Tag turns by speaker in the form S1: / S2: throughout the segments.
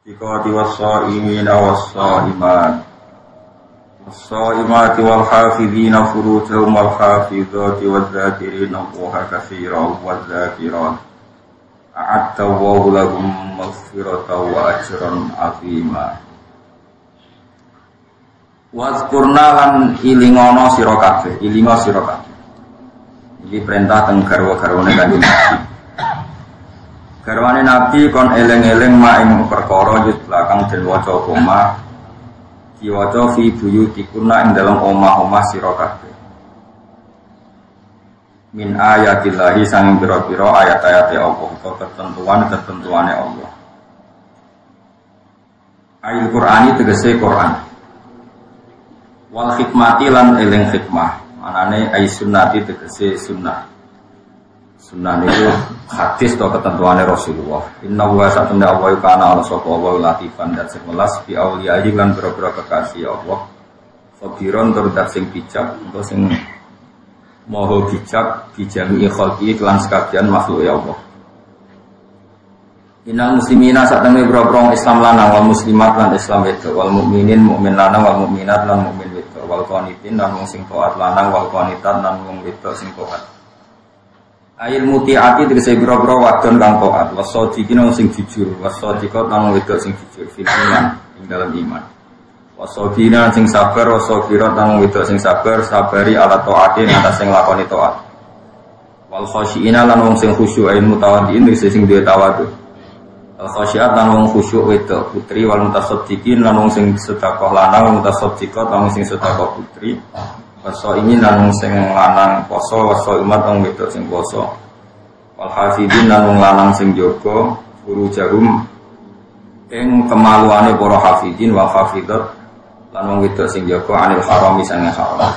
S1: Tiqati was-sha'imina was-sha'imat was-sha'imati wal-hafidhina furujahum wal-hafidhati wadh-dhakirina Allaha katsiran wadh-dhakirat a'adda Allahu lahum maghfiratan wa ajran 'azima. Wazkurna lan ilingono sira kabeh, ilingo sira kabeh. Iki perintah teng garwa-garwane Kanjeng Nabi. Garwane Nabi kon eling-eling mak ing perkara yut belakang den waca koma. Diwaca fi buyutikunna ing dalam omah-omah sira kabeh. Min ayatillahi sanging pira-pira ayat-ayate Allah utawa ketentuan-ketentuane Allah. Ayat Qur'ani tegese Qur'an. Wal hikmati lan eling hikmah. Manane ay sunnati tegese sunnah. Sunnah itu hadis atau ketentuane Rasulullah. Inna wa satuna Allah kana ala sapa wa latifan dan semelas bi auliyahi lan boro-boro kekasih Allah. Sabiron tur dat sing bijak utawa sing maha bijak bijami khalqi lan sekabian makhluk ya Allah. Innal muslimina satune boro-boro Islam lanang wal muslimat lan Islam wedok wal mukminin mukmin lanang wal mukminat lan mukmin wedok wal qanitin lan wong sing taat lanang wal qanitat lan wong wedok sing taat. Ail mutiati tegese boro-boro wadon kang taat wasadiqina sing jujur wasadiqat lan wedok sing jujur fil iman ing dalam iman. Wasabina sing sabar wasabirat lan wedok sing sabar sabari ala taati atas sing lakoni taat. Wal khasyiina lan wong sing khusyuk ail mutawaddiin tegese sing duwe tawadhu. Al khasyiat lan wong khusyuk wedok putri wal mutasaddiqin lan wong sing sedekah lanang wal mutasaddiqat lan wong sing sedekah putri. Waso ini lan wong sing lanang poso waso umat wong wedok sing poso. Wal hafidin lan wong lanang sing jaga furujahum ing kemaluane para hafidin wal hafidat lan wong wedok sing jaga anil haram sange haram.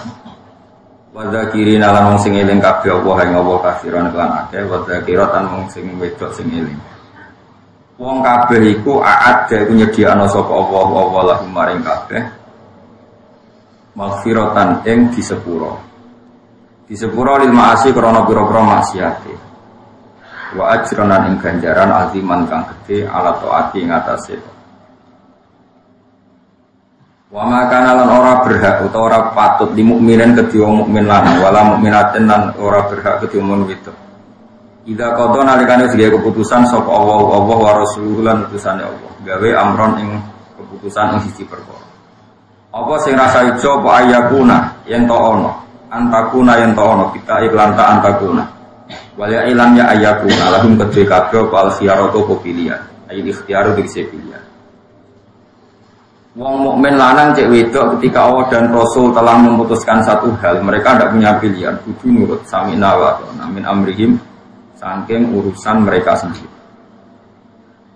S1: Wa dzakirina lan wong sing eling kabeh Allah ing Allah kafiran lan akeh wa dzakirat lan wong sing wedok sing eling. Wong kabeh iku aadha iku nyediakno sapa Allah lahum maring kabeh. Maghfiratan ing disepuro lil ma'asi krana pira-pira maksiate wa ajranan ing ganjaran aziman kang gedhe ala taati ing atase wa makana lan ora berhak utawa ora patut li mukminin kedhe wong mukmin lanang wala mukminatin lan ora berhak kedhe wong wedok ida qada nalikane digawe keputusan sapa Allah wa rasuluh lan utusane Allah gawe amron ing keputusan ing siji perkara. Apa sing rasa ijo apa ayakuna yen to ana antakuna yen to ana kita iklan ta antakuna wal ya ilam ya ayakuna lahum kedhe kabeh wal khiyaratu pilihan ayi ikhtiaru dikse pilihan. Wong mukmin lanang cek wedok ketika Allah dan Rasul telah memutuskan satu hal mereka tidak punya pilihan kudu nurut samina wa ta'na min amrihim saking urusan mereka sendiri.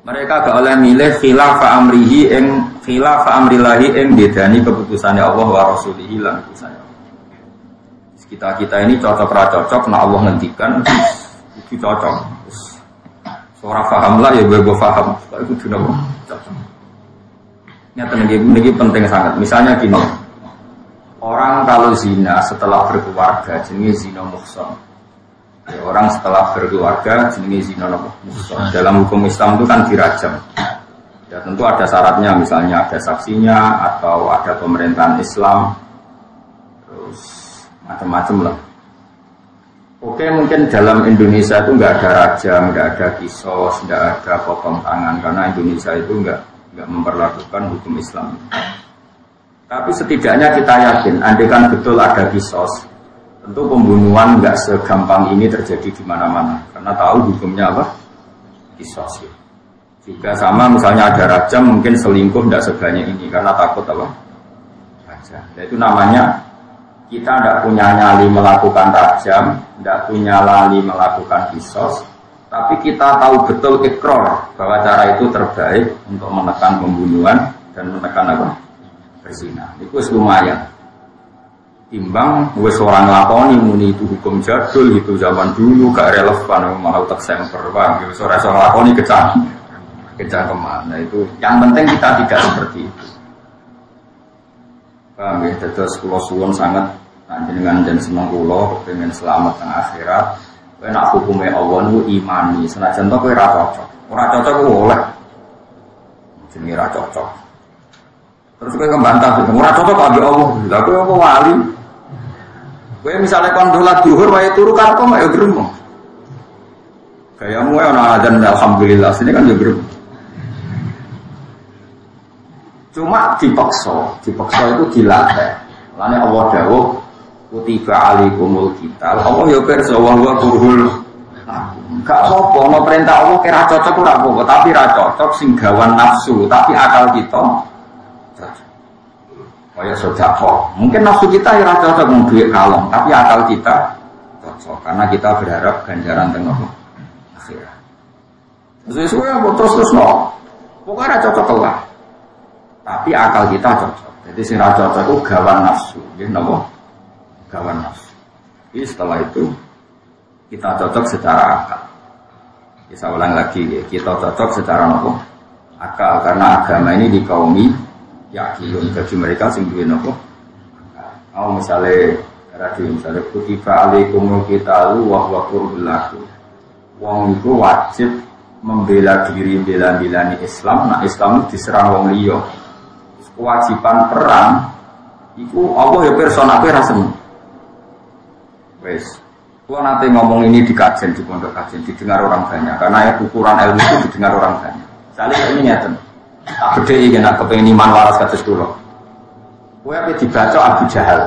S1: Mereka gak oleh milih khilafa amrihi ing khilafa amrillahi ing bedani keputusannya Allah wa rasulihi lan utusannya Allah. Kita ini cocok ra cocok nek Allah ngendikan iki cocok. Ora paham lah ya gue paham. Iku kudu napa cocok. Nyata niki penting sangat. Misalnya gini. Orang kalau zina setelah berkeluarga jenenge zina muhsan. Ya, orang setelah berkeluarga jenenge zina muhsan. Dalam hukum Islam itu kan dirajam. Ya tentu ada syaratnya, misalnya ada saksinya atau ada pemerintahan Islam, terus macam-macam lah. Oke, mungkin dalam Indonesia itu nggak ada rajam, nggak ada kisos, nggak ada potong tangan karena Indonesia itu nggak memperlakukan hukum Islam. Tapi setidaknya kita yakin, andaikan betul ada kisos. Tentu pembunuhan nggak segampang ini terjadi di mana-mana, karena tahu hukumnya apa? Kisos. Juga sama misalnya ada rajam, mungkin selingkuh nggak sebanyak ini, karena takut apa? Rajam. Nah, itu namanya kita tidak punya nyali melakukan rajam, tidak punya nyali melakukan kisos, tapi kita tahu betul ikrar bahwa cara itu terbaik untuk menekan pembunuhan dan menekan apa? Berzina. Itu lumayan. Timbang wis orang nglakoni muni itu hukum jadul itu zaman dulu gak relevan malah tak semper bang wis ora iso nglakoni kecangkeman. Nah itu yang penting kita tidak seperti itu. Paham ya, terus kula suwun sangat panjenengan dan seneng kula pengen selamat teng akhirat. Kowe nak hukume Allah niku imani, senajan to kowe ora cocok. Ora cocok ku oleh. jenenge ra cocok. Terus kowe kembantah, ora cocok ambek Allah. Lah kowe apa wali? Kowe misale kon dolat zuhur wae turu karep mek yo gremeng. Gayamu wae ana azan alhamdulillah, sini kan yo gremeng. Cuma dipaksa itu dilatih. Lane Allah dawuh kutiba alaikumul qital. Allah yo pirsa wa huwa kurhul. Gak apa-apa, mau perintah Allah kira cocok ora apa-apa, tapi ra cocok sing gawan nafsu, tapi akal kita cocok. Kaya sedekah. Mungkin nafsu kita ya ra cocok mau duit kalong, tapi akal kita cocok karena kita berharap ganjaran teng akhirat. Sesuai apa terus no. Pokoknya ra cocok lah. Tapi akal kita cocok. Jadi sing ra cocok itu gawan nafsu, nggih napa? Gawan nafsu. Jadi setelah itu kita cocok secara akal. Saya ulang lagi, kita cocok secara nopo akal karena agama ini dikaumi yakin bagi mereka sing duwe nopo. Kalau misalnya kutiba alaikumul qitalu wa huwa kurhul lakum. Wong iku wajib membela diri bela-belani Islam, nah Islam diserang wong liya. Kewajiban perang iku Allah ya pirsa nek ora seneng. Wes kalau nanti ngomong ini di kajian, di pondok kajian, didengar orang banyak. Karena ukuran ilmu itu didengar orang banyak. Misalnya ini nyata. Tak beda ini, nak kepengen iman waras kados kula. Kowe ape dibaca Abu Jahal.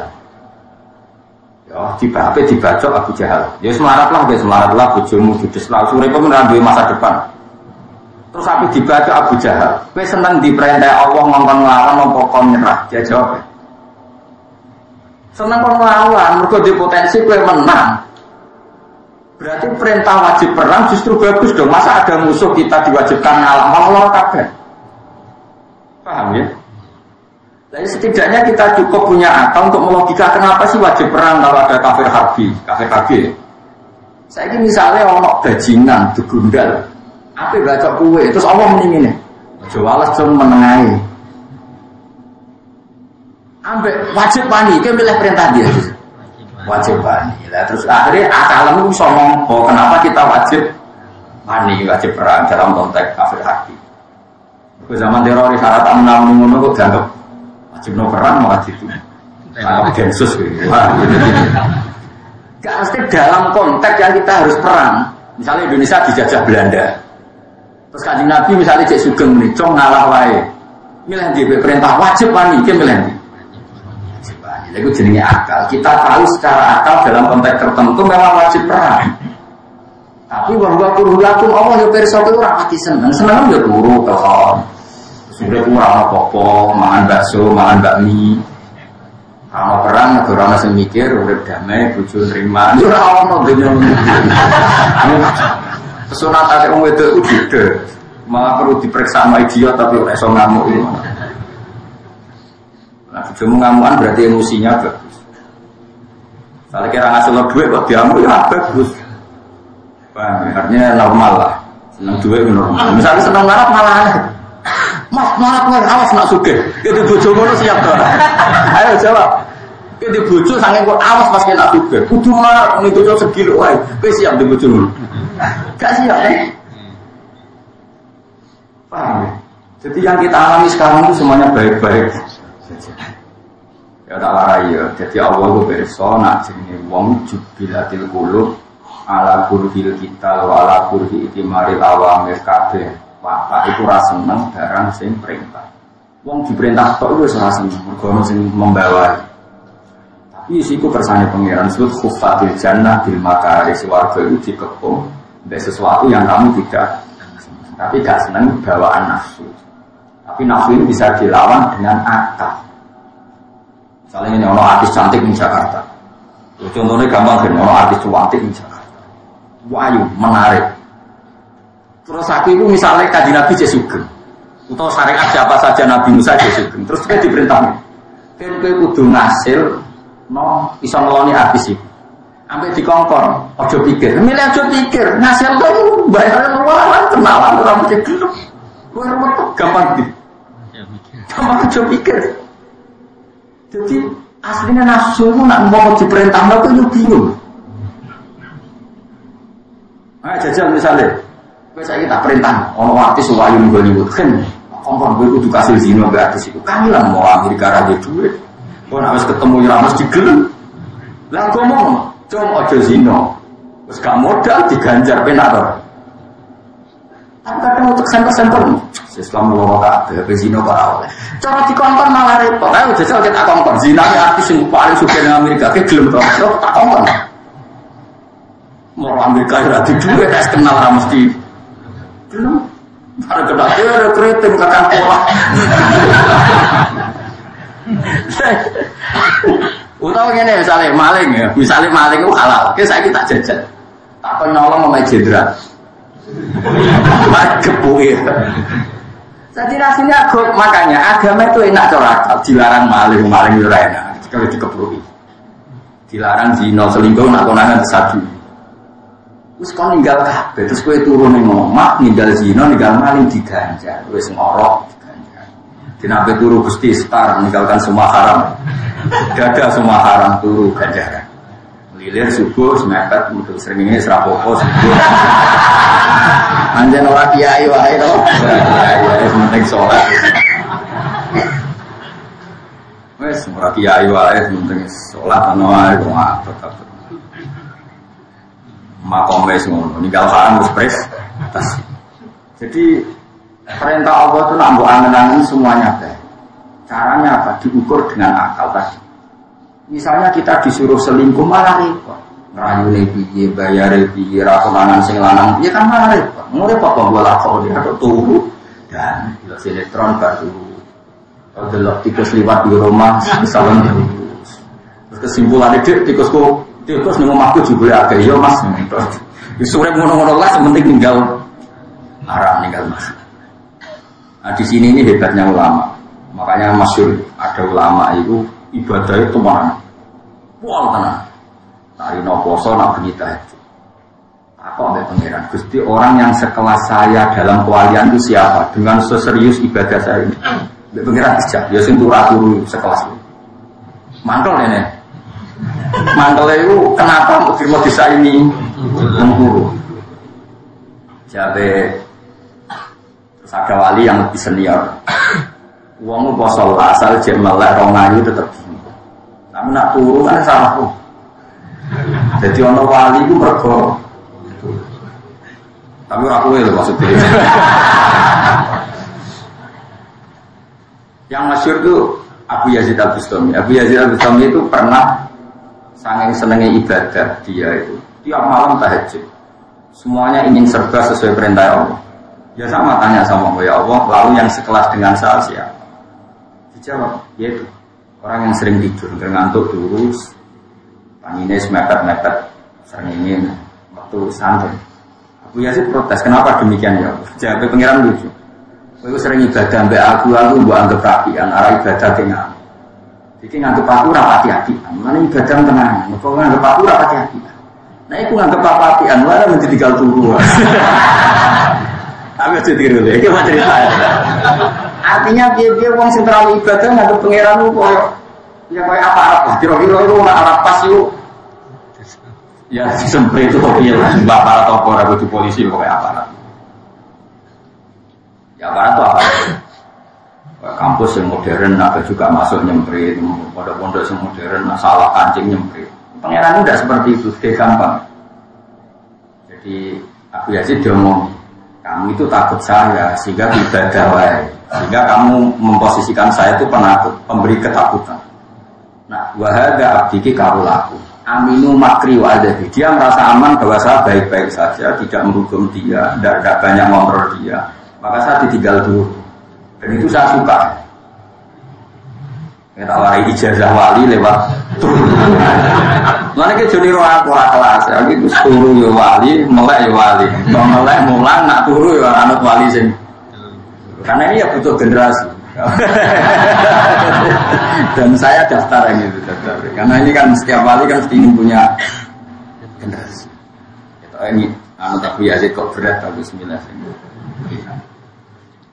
S1: Ya, dibaca Abu Jahal. Ya semarat lah bojomu judes lah. Suripe men ra duwe masa depan. Terus ape dibaca Abu Jahal. Kowe seneng diperintah Allah ngongkon nglawan apa kon nyerah? Dia jawab. Seneng kon nglawan, mergo di potensi kowe menang. Berarti perintah wajib perang justru bagus dong. Masa ada musuh kita diwajibkan ngalah malah kabeh. Paham ya? Jadi setidaknya kita cukup punya akal untuk melogika kenapa sih wajib perang kalau ada kafir harbi. Saya ini misalnya ono bajingan digundal, apa baca kue, terus Allah mendingin nih. Jualas cuma menengahi. Ambek wajib panik, dia milih perintah dia. Wajib panik. Terus akhirnya akalmu bisa ngomong kenapa kita wajib panik, wajib perang dalam konteks kafir hati. Ke zaman teroris syarat aman ngono kok dianggap wajib no perang malah itu. Anggap densus gitu. Gak mesti dalam konteks yang kita harus perang. Misalnya Indonesia dijajah Belanda. Terus Kanjeng Nabi misalnya Cek Sugeng nih, cong ngalah wae. Milih di perintah wajib panik, dia milih di. Itu jenisnya akal. Kita tahu secara akal dalam konteks tertentu memang wajib perang. Tapi bahwa kurulakum Allah ya pirsa itu ora pati seneng. Seneng ya turu kok. Sudah kurang apa-apa, mangan bakso, mangan bakmi. Kalau perang negara ana sing mikir urip damai, bojo nrima. Ora ono donya. Pesona tak wong wedok itu gede. Malah perlu diperiksa sama idiot tapi ora iso ngamuk. Nah, bojomu ngamukan berarti emosinya bagus. Kalau kira ngasih lo duit kok diambil ya bagus. Bang, artinya normal lah. Senang duit normal. Misalnya senang ngarap malah aneh. Mas, ngarap awas nak sugih. Itu bojomu lu siap to. Ayo jawab. Itu bojo saking kok awas pas kena sugih. Kudu marah ning bojo segilo wae. Kowe siap di bojomu. Gak siap kan? Paham ya? Jadi yang kita alami sekarang itu semuanya baik-baik. Ya tak larai ya. Jadi Allah itu berso nak jenenge wong jubilatil qulub ala kurhil kita wa ala kurhi itimari awamir kabeh. Wah, itu rasa seneng barang sing perintah. Wong diperintah tok wis ora seneng, mergo ono sing membawa. Tapi isiku kersane pangeran sebut khufatil jannah bil makari swarga itu dikepung dari sesuatu yang kamu tidak. Tapi gak seneng bawaan nafsu. Tapi nafsu ini bisa dilawan dengan akal. Misalnya ini ono artis cantik di Jakarta. Contohnya gampang kan, ono artis cantik di Jakarta. Wahyu, menarik. Terus aku itu misalnya Kanjeng Nabi Cek Sugeng. Atau syariat siapa saja Nabi Musa Cek Sugeng. Terus kita diperintahkan. Kita kudu ngasil no iso ngeloni artis itu. Sampai dikongkon, ojo pikir. Milih ojo pikir, ngasil itu bayarnya luaran, kenalan orang pikir. Luar waktu gampang gitu. Gampang ojo pikir. Jadi aslinya nafsu itu nak mau diperintah itu bingung. Nah jajal misalnya, saya kita perintah, orang artis wayung Bollywood kan, Kongkon gue kudu kasih zino gratis itu kan hilang mau Amerika raja duit. Kau harus ketemu yang mesti gelem. Lah ngomong, coba aja zino. Terus gak modal diganjar penator. Tapi kadang untuk senter-senter, Islam loro kabeh ke zino para oleh. Cara dikongkon malah repot. Ayo jajal kita kongkon. Zina artis yang paling sugih nang Amerika ke gelem to. Tak kongkon. Mau Amerika raja duit, es kenal ra mesti gelem. Ada kedati ada keriting kakak pola. Utawa ngene misalnya maling itu halal. Oke saya kita jajan. Tak penolong sama jenderal. Kepuih. Jadi rasanya makanya agama itu enak corak. Dilarang maling itu enak. Kalau dikepuih. Dilarang zina selingkuh nak konangan satu. Terus kau ninggal kabeh, terus kau turun ning omah, ninggal zina, ninggal maling diganjar, wis ngorok diganjar. Dinabe turu Gusti setar meninggalkan semua haram. Dada semua haram turu ganjaran. Lilir subuh semepet mutu srengenge serapopo subuh. Anjen ora kiai wae to. Kiai penting salat. Wes ora kiai wae penting salat ana wae kok apet. Makomnya semua, ninggal haram harus Jadi perintah Allah itu nak angen-angen semuanya baik. Caranya apa? Diukur dengan akal tadi. Misalnya kita disuruh selingkuh malah repot. Ngerayune piye, bayare piye, ra konangan sing lanang piye kan malah repot. Repot kok bola kok dia turu dan bila sinetron baru. Kalau delok tikus liwat di rumah misalnya terus kesimpulannya tikusku terus ning omahku juga akeh yo Mas. Wis urip ngono-ngono lah penting tinggal arah ninggal Mas. Nah di sini ini hebatnya ulama. Makanya masyhur ada ulama itu ibadah itu mana? Wah tenan. Tari no poso nak benita itu. Apa ambek pangeran? Gusti orang yang sekelas saya dalam kewalian itu siapa? Dengan seserius ibadah saya ini. Ambek pangeran dijak, ya sing turu sekelas itu. Mantel nenek. Mantelnya itu kenapa mau desa ini menguru? Jadi terus ada wali yang lebih senior. Uangmu posol asal jemelak rongayu tetap. Tapi nak turu kan salahku. Jadi ono wali itu mergo. Tapi aku itu maksudnya. Yang masyhur itu Abu Yazid Al-Bustami. Abu Yazid Al-Bustami itu pernah saking senengnya ibadah dia itu tiap malam tahajud. Semuanya ingin serba sesuai perintah Allah. Ya sama tanya sama Allah, ya Allah, lalu yang sekelas dengan saya siapa? Dijawab, yaitu orang yang sering tidur, ngantuk terus, tanginya mepet-mepet, sering ingin waktu santai. Abu Yazid protes, kenapa demikian ya Allah? Jawabnya pengiran lucu. Aku sering ibadah sampai aku buat anggap rapian, arah ibadah dengan. Jadi nganggep aku rapati-hati, mana ibadah tenang. Kalau nganggep aku rapati-hati, nah itu nganggep rapati-hatian, mana menjadi gal turu. Tapi aja tiru deh, itu cerita. Artinya dia uang sentral ibadah nganggep pangeran lu koyo, ya koyo apa? Kira-kira itu nggak arah pas yuk. Ya semprit itu kok iya lah, bapak atau orang di polisi koyo apa? Ya aparat itu apa? Kampus yang modern ada juga masuk nyemprit, pondok-pondok yang modern salah kancing nyemprit. Pangeran udah seperti itu, dia gampang. Jadi Abu Yazid dia ngomong, kamu itu takut saya sehingga ibadah wae, sehingga kamu memposisikan saya itu penakut, pemberi ketakutan. Nah, wahada abdiki karulaku, aminu makri wa'adabi. Dia merasa aman bahwa saya baik-baik saja, tidak menghukum dia, tidak banyak ngontrol dia. Maka saya ditinggal dulu. Dan itu saya suka. Kita warai ijazah wali lewat turun. Mana ke jadi roh kelas ya gitu turu ya wali, melek ya wali. Kalau melek mulang nak turu ya anut wali sing. Karena ini ya butuh generasi. Dan saya daftar yang itu daftar. Karena ini kan setiap wali kan mesti punya generasi. Ini anut Abu Yazid kok berat tapi bismillah.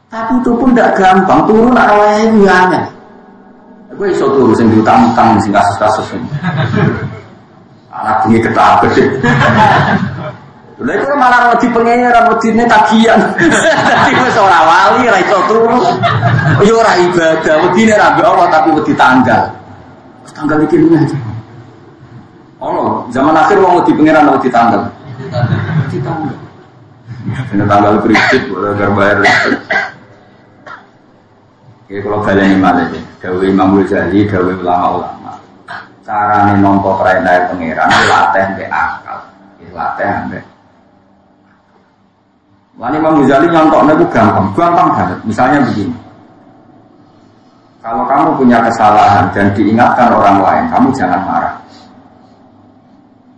S1: Tapi itu pun tidak gampang, turun awalnya itu aneh. Gue iso turun sing diutang-utang sing kasus-kasus ini. Anak ini ketabet sih. Lha itu malah wedi pengen ora wedine tagihan. Dadi wis ora wali, ora iso turu. Yo ora ibadah, wedine ra mbek Allah tapi wedi tanggal. Tanggal iki luwih aja. Oh, zaman akhir wong wedi pangeran wedi tanggal. Wedi tanggal. Ini tanggal kredit boleh bayar listrik. Oke, kalau kalian iman aja, Dawi Imam Ghazali, Dawi ulama-ulama. Cara nih nompo perintah pangeran, latih sampai akal, latih sampai. Lalu Imam Ghazali nyontok itu gampang banget. Misalnya begini, kalau kamu punya kesalahan dan diingatkan orang lain, kamu jangan marah.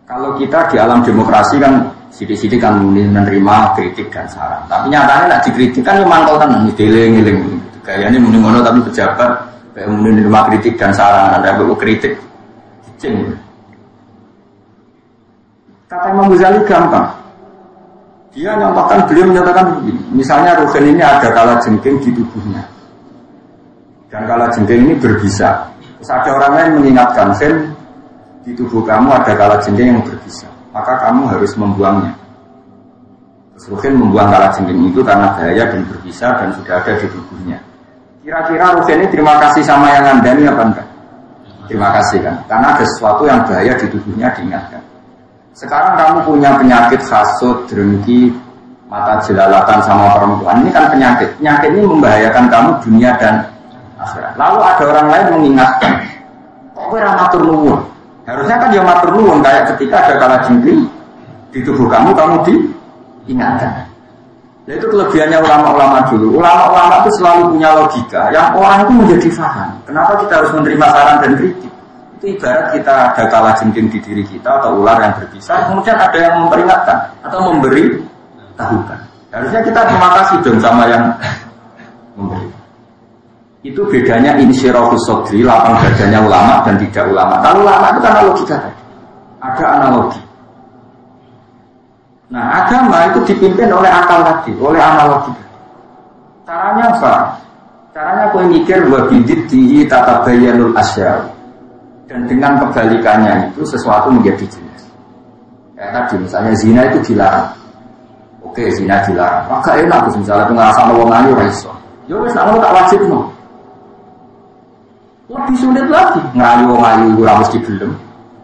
S1: Kalau kita di alam demokrasi kan sidik-sidik kan menerima kritik dan saran. Tapi nyatanya nak dikritik kan yang mangkal tenang, ngiling-ngiling. Kayaknya muni-muni tapi pejabat kayak menerima kritik dan saran, ada beberapa kritik. Cing. Kata Imam Ghazali gampang. Dia beliau menyatakan begini. Misalnya Ruhin ini ada kalajengking di tubuhnya. Dan kalajengking ini berbisa. Terus ada orang lain mengingatkan, Sen, di tubuh kamu ada kalajengking yang berbisa. Maka kamu harus membuangnya. Terus Ruhin membuang kalajengking itu karena bahaya dan berbisa dan sudah ada di tubuhnya. Kira-kira Ruhin ini terima kasih sama yang ngandani apa enggak? Terima kasih kan? Karena ada sesuatu yang bahaya di tubuhnya diingatkan. Sekarang kamu punya penyakit hasud, dengki, mata jelalatan sama perempuan. Ini kan penyakit. Penyakit ini membahayakan kamu dunia dan akhirat. Lalu ada orang lain mengingatkan, kok kowe ra matur nuwun? Harusnya kan dia matur nuwun kayak ketika ada kalajengking di tubuh kamu diingatkan. Ya itu kelebihannya ulama-ulama dulu. Ulama-ulama itu selalu punya logika yang orang itu menjadi paham. Kenapa kita harus menerima saran dan kritik? Itu ibarat kita ada kalajengking di diri kita atau ular yang berbisa, kemudian ada yang memperingatkan atau memberi tahukan. Harusnya kita terima kasih dong sama yang memberi. Itu bedanya insyirahus sodri, lapang dadanya ulama dan tidak ulama. Kalau ulama itu kan logika tadi. Ada analogi. Nah, agama itu dipimpin oleh akal tadi, oleh analogi. Caranya apa? Caranya kau mikir wabidit di tatabayanul asya. Dan dengan kebalikannya itu sesuatu menjadi jelas. Kayak tadi misalnya zina itu dilarang. Oke, zina dilarang. Maka enak misalnya pengawasan wong ayu raiso. Yo wis nak tak wajib no. Lebih sulit lagi. Ngayu wong ayu ora mesti gelem.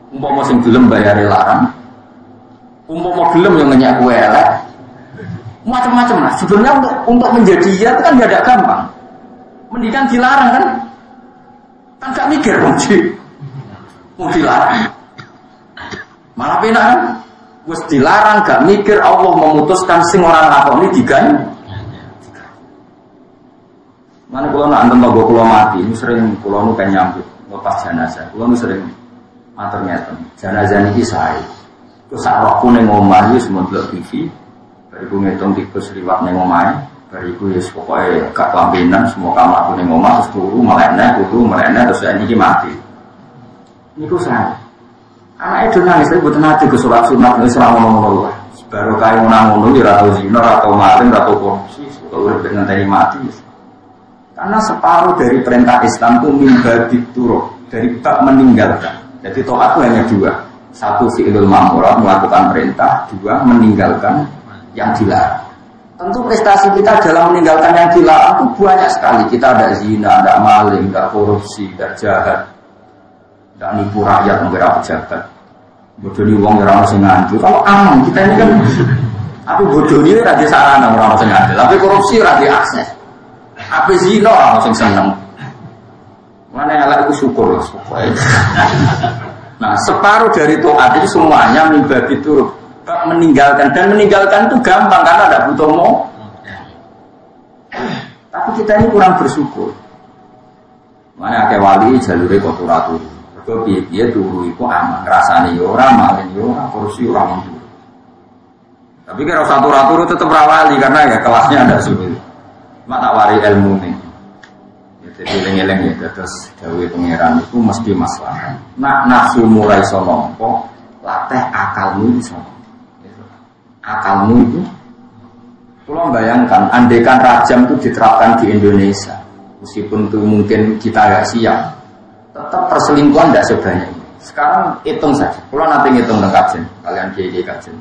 S1: Umpama sing gelem bayare larang. Umpama gelem yang ngenyak kue elek, macam-macam lah. Sebenarnya untuk menjadi ya itu kan tidak gampang. Mendingan dilarang kan gak mikir mau dilarang. Malah penak kan, wes dilarang gak mikir Allah memutuskan sing orang lakoni digan. Mana kalau nak anten togo kalau mati, ini sering kalau nu kan nyambut lepas jenazah, kalau nu sering maternya jenazah ini saya. Terus saat waktu neng omah itu semua delok TV, bariku ngitung tikus liwat neng omah, bariku ya pokoknya gak lampinan semua kamar aku neng omah terus turu melena terus ini mati. Ini ku saya. Anak itu nangis tapi buat nanti ke sholat sunat nih selama ngomong baru kayak ngomong di ratu zina, ratu maling, ratu korupsi, kalau udah dengan tadi mati. Karena separuh dari perintah Islam itu mimba dituruk dari bab meninggalkan. Jadi taat itu hanya dua. Satu fi'lul ma'murah melakukan perintah, dua meninggalkan yang dilarang. Tentu prestasi kita dalam meninggalkan yang dilarang itu banyak sekali. Kita ada zina, ada maling, ada korupsi, ada jahat, ada nipu rakyat, mengira pejabat. Bodoh ni wong orang sing ngandel. Kalau aman kita ini kan, tapi bodoh ni ada sarana orang sing ngandel. Tapi korupsi ada akses. Apa zina orang sing seneng. Mana yang lain itu syukur. Nah, separuh dari taat itu semuanya mimbabi turuk, meninggalkan dan meninggalkan itu gampang karena ada butuh mau. Tapi kita ini kurang bersyukur. Mana kayak wali jalure kok turu. Mergo piye turu iku aman, rasane yo ora maling yo ora kursi ora mundur. Tapi kalau satu turu tetap rawali karena ya kelasnya ada sulit. Mak tak wari ilmu nih. Jadi eleng-eleng ya, terus dawuh pangeran itu mesti masalah. Nak nafsu mulai sonompo, latih akalmu itu. Akalmu itu, kalau bayangkan, andaikan rajam itu diterapkan di Indonesia, meskipun itu mungkin kita nggak siap, tetap perselingkuhan tidak sebanyak ini. Sekarang hitung saja, kalau nanti ngitung dengan kajian, kalian kiai kajian,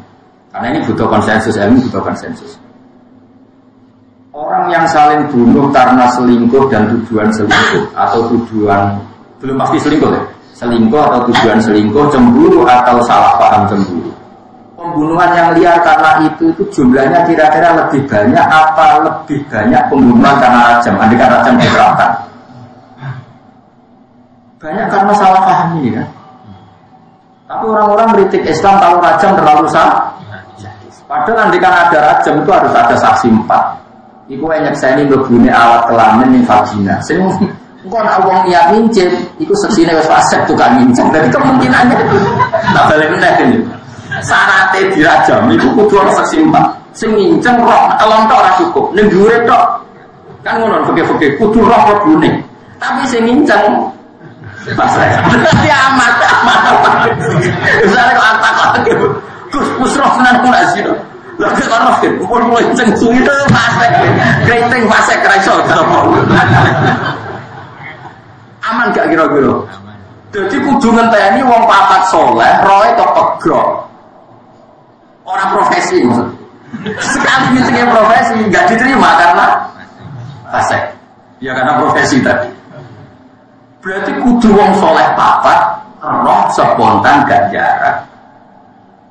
S1: karena ini butuh konsensus, ilmu butuh konsensus. Orang yang saling bunuh karena selingkuh dan tujuan selingkuh atau tujuan belum pasti selingkuh ya, selingkuh atau tujuan selingkuh, cemburu atau salah paham cemburu. Pembunuhan yang liar karena itu jumlahnya kira-kira lebih banyak apa lebih banyak pembunuhan karena rajam? Andai rajam diterapkan. Banyak karena salah paham ini kan. Tapi orang-orang kritik Islam kalau rajam terlalu salah. Padahal andai ada rajam itu harus ada saksi 4. Iku banyak saya ini berbunyi alat kelamin yang vagina. Saya kok nak uang niat mincin, iku seksine wis fasik tukang mincin. Jadi kemungkinannya tak balik meneh ini. Syaratnya dirajam itu kudu ana saksi 4. Sing mincin roh kelontok ora cukup. Ning dhuwure tok. Kan ngono fikih-fikih kudu roh rebune. Tapi sing mincin fasik. Tapi amat. Misalnya kok antak Gus musroh tenan ku lak sira. Lagi orang umur kenceng suwi itu fasek, keriting fasek keraiso, aman gak kira-kira? Jadi kudu ngenteni wong papat soleh, roe kepegrok, orang profesi maksud. Sekali misalnya profesi nggak diterima karena fasek, ya karena profesi tadi. Berarti kudu wong soleh papat, roh spontan gak jarak.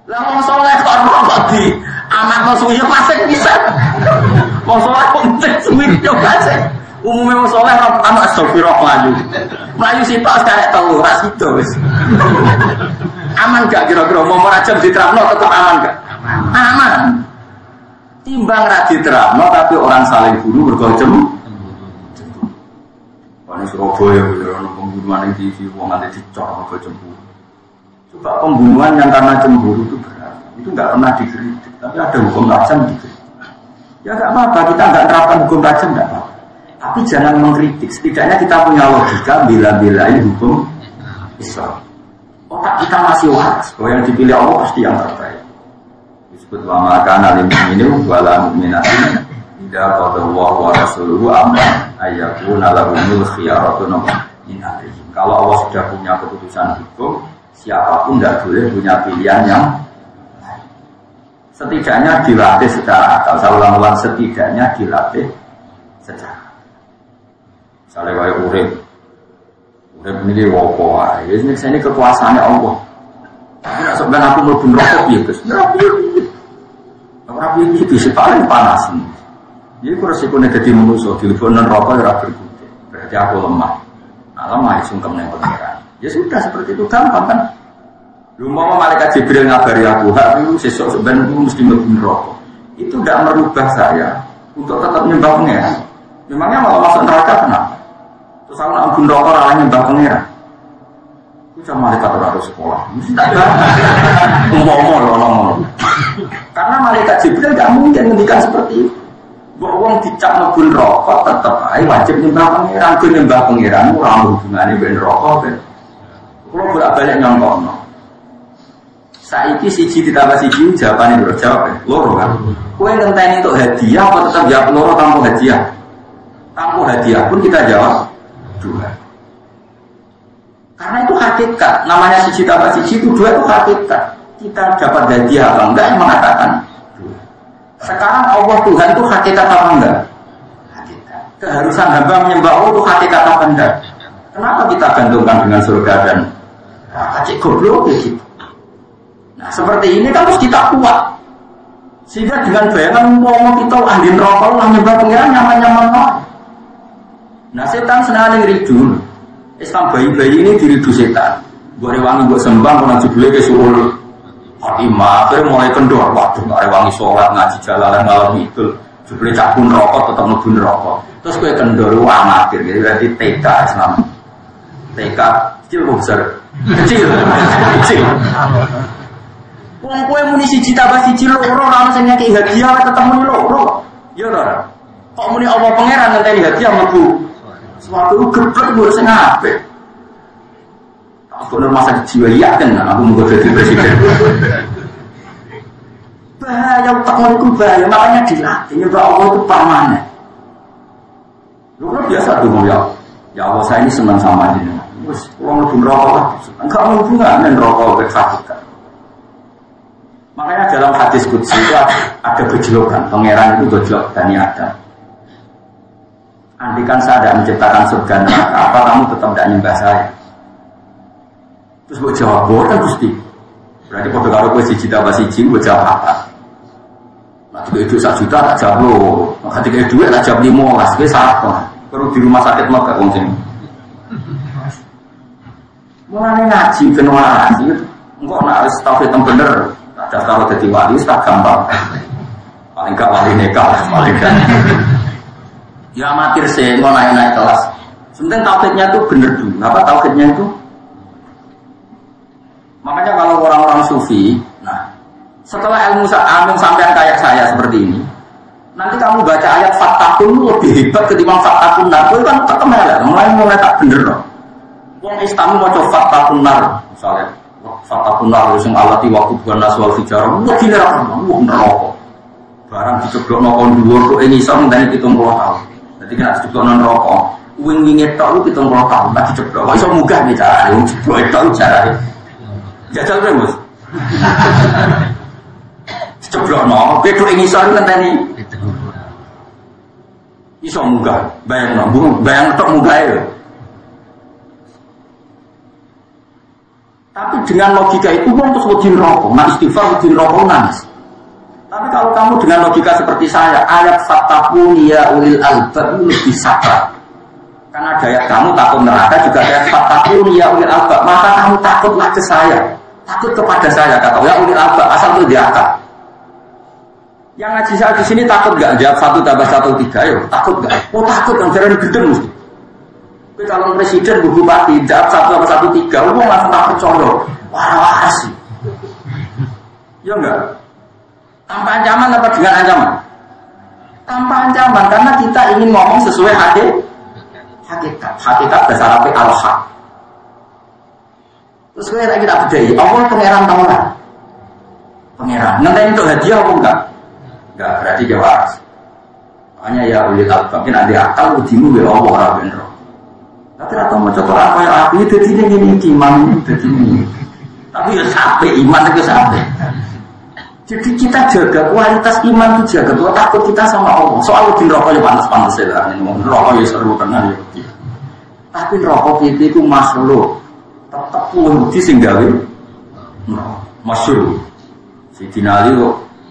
S1: Lah wong soleh kok roh kok di amat musuhnya fasik bisa. Wong soleh konteks suwi yo fasik. Umume wong soleh anu astagfirullah mlayu. Mlayu sitok karek telu ras itu wis. Aman gak kira-kira mau rajam diterapno tetep aman gak? Aman. Timbang ra diterapno tapi orang saling bunuh mergo cemburu. Ane Surabaya yo ono pembunuhan ning TV wong ate dicor mergo cemburu. Coba pembunuhan yang karena cemburu itu berat. Itu nggak pernah dikritik, tapi ada hukum rajam dikritik. Ya nggak apa-apa, kita nggak terapkan hukum rajam nggak apa-apa. Tapi jangan mengkritik. Setidaknya kita punya logika bila-bilain hukum Islam. Otak kita masih waras bahwa yang dipilih Allah pasti yang terbaik. Disebut wa ma kana lil mu'minin wala mu'minatin idza qadallahu wa rasuluhu amran ayyakuna lahumul khiyaratu min amrihim. Kalau Allah sudah punya keputusan hukum, siapapun tidak boleh punya pilihan yang setidaknya dilatih secara akal. Saya ulang-ulang, setidaknya dilatih secara. Misalnya kayak urip ini wopo, ini kekuasaannya Allah. Tapi nak sebenarnya aku mau bunuh rokok ya guys. Rapi itu sih paling panas. Jadi aku resikonya jadi manusia, teleponan rokok ya berguna. Berarti aku lemah. Nah, lemah itu sungkem yang pengiran. Ya sudah seperti itu gampang kan. Lu mau malaikat Jibril ngabari aku, lu sesok sebenarnya lu mesti ngebun rokok. Itu tidak merubah saya untuk tetap nyembah pengiran. Memangnya kalau masuk neraka kenapa? Terus aku nak ngebun rokok orang nyembah pengiran. Itu sama malaikat harus sekolah. Mesti tak ngomong. Karena malaikat Jibril tidak mungkin ngendikan seperti itu. Wong dicap ngebun rokok tetap aja wajib nyembah pengiran. Gue nyembah pengiran, orang hubungannya ben rokok ben. Kalau bolak-balik nyongkok. Saiki siji ditambah siji jawabannya berjawab loro kan. Kowe ngenteni untuk hadiah apa tetap jawab loro tanpa hadiah? Tanpa hadiah pun kita jawab dua. Karena itu hakikat. Namanya siji tambah siji itu dua itu hakikat. Kita dapat hadiah apa enggak yang mengatakan dua. Sekarang Allah Tuhan itu hakikat apa enggak? Hakikat. Keharusan hamba menyembah Allah itu hakikat apa enggak? Kenapa kita gantungkan dengan surga dan kacik goblok gitu? Nah, seperti ini kan harus kita kuat. Sehingga dengan bayangan mau kita ahli neraka lah nyembah pengiran nyaman-nyaman kok. Nah, setan senang ngridul. Islam bayi-bayi ini diridu setan. Boleh wangi buat sembang kena jebule ke suruh Fatimah, akhirnya mulai kendor. Waduh, gak rewangi sholat ngaji jalalan malam itu. Jebule cakun rokok tetap ngebun rokok. Terus gue kendor amatir, jadi berarti TK Islam. TK kecil besar. Kecil. Wong kowe muni siji tambah siji loro ora ono sing nyaki hadiah tetep muni loro. Ya ora. Kok muni Allah pangeran ngenteni hadiah mlebu. Suatu geblek gue sing apik. Aku rumah sakit jiwa yakin aku mau jadi presiden. Bahaya otak itu bahaya, makanya dilatih. Ya Allah itu permanen. Lu biasa tuh ya. Ya Allah saya ini senang sama ini. Terus orang lebih merokok, enggak mau hubungan dengan rokok berhakikat. Makanya dalam hadis qudsi itu ada gejolokan, pangeran itu gejolok Bani Adam. Andikan saya tidak menciptakan surga neraka, apa kamu tetap tidak nyembah saya? Terus gue jawab, boten Gusti. Berarti pada karo gue siji tambah siji, gue jawab apa? Nah, itu 1 juta tak jawab lo. Ketika duit tak jawab 15, gue salah. Perlu di rumah sakit mau gak kuncing. Mulai ngaji, kenal ngaji. Enggak nak harus tauhid yang bener. Daftar jadi wali, tak gampang. Paling gak wali nekal, paling gak. Ya amatir sih, mau naik kelas. Sebenarnya tauhidnya itu bener dulu. Apa tauhidnya itu? Makanya kalau orang-orang sufi, nah setelah ilmu sampean kayak saya seperti ini, nanti kamu baca ayat fatakun lebih hebat ketimbang fatakun nar. Itu kan terkemelah, mulai tak bener loh. Yang Islam mau coba fatakun nar, misalnya fatakun nar yang alati waktu bukan naswal fijar, lebih neraka. Barang diceblok nokon dua tuh ini sama dari 70 tahun. Jadi kena diceblok neraka, wing-wingnya tak lu 70 tahun, tak diceblok. Kok iso munggah nih cara, yang diceblok itu caranya. Jajal kan Bos. Ceblok no, bedo ini soal kan tadi. Iso munggah, bayang no, bayang tok munggah ya. Tapi dengan logika itu pun terus wajib rokok, nah istighfar wajib rokok nangis. Tapi kalau kamu dengan logika seperti saya, ayat fattaqun ya ulil albab lebih sabar. Karena daya kamu takut neraka juga daya fattaqun ya ulil albab, maka kamu takutlah ke saya. Takut kepada saya, kata ya ulil albab, asal itu diangkat. Yang ngaji saya di sini takut gak? Jawab 1 tambah 1 3, ayo takut gak? Oh takut, yang jarang gedeng mesti. Tapi kalau presiden, bupati, jawab 1 tambah 1 3, umum langsung takut condong. Wah sih. Ya enggak? Tanpa ancaman apa dengan ancaman? Tanpa ancaman, karena kita ingin ngomong sesuai hakikat. Hakikat bahasa Arab al-haq. Terus kita bedai, Allah pangeran tahu lah. Pangeran, nanti untuk hadiah apa enggak? Enggak, berarti dia waras. Makanya ya ulil albab, mungkin ada akal ujimu ya Allah ora bener. Tapi rata mau coba apa ya aku itu ini iman itu ini. Tapi ya sampai iman itu sampai. Jadi kita jaga kualitas iman itu jaga. Kalau takut kita sama Allah. Soal di rokok ya panas-panas ya. Rokok ya seru tenan ya. Tapi rokok itu makhluk. Tetap pun disinggawi, masyhur. Si Dinali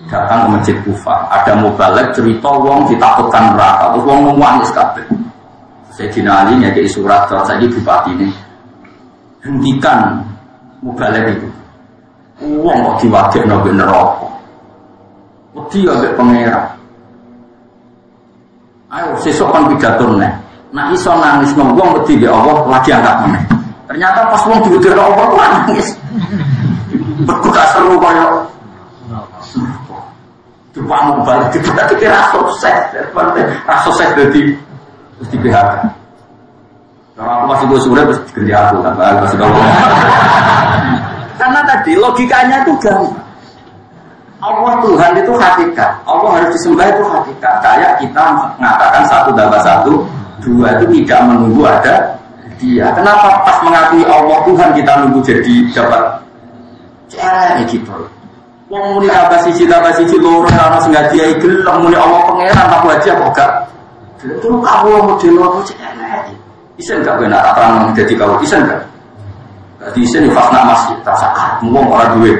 S1: datang ke masjid Kufah, ada mubalek cerita wong ditakutkan neraka, terus wong nangis kabeh. Si Dinali nyekei surat terus saja bupati ini hentikan mubalek itu. Wong kok diwadekno ben neraka. Wedi ambek pangeran. Ayo sesuk kon pidato neh. Nek iso nangis nang wong wedi mbek Allah lagi angkat meneh. Ternyata pas wong diudir Allah nangis. Berkuda seru kaya. Coba mau balik kita kira sukses, sukses jadi di PHK. Kalau aku masih gue sudah terus kerja aku kan, masih kalau. Karena tadi logikanya itu gampang. Allah Tuhan itu hakikat, Allah harus disembah itu hakikat. Kayak kita mengatakan 1 tambah 1, 2 itu tidak menunggu ada dia. Kenapa pas mengakui Allah Tuhan kita nunggu jadi dapat cara gitu? Wong muni tambah siji loro ana sing ngadiai gelem muni Allah pangeran tak aja kok gak. Itu kamu model apa cara? Isen gak benar terang jadi kalau isen gak? Dadi isen fakna masjid tak sakar wong ora duwe.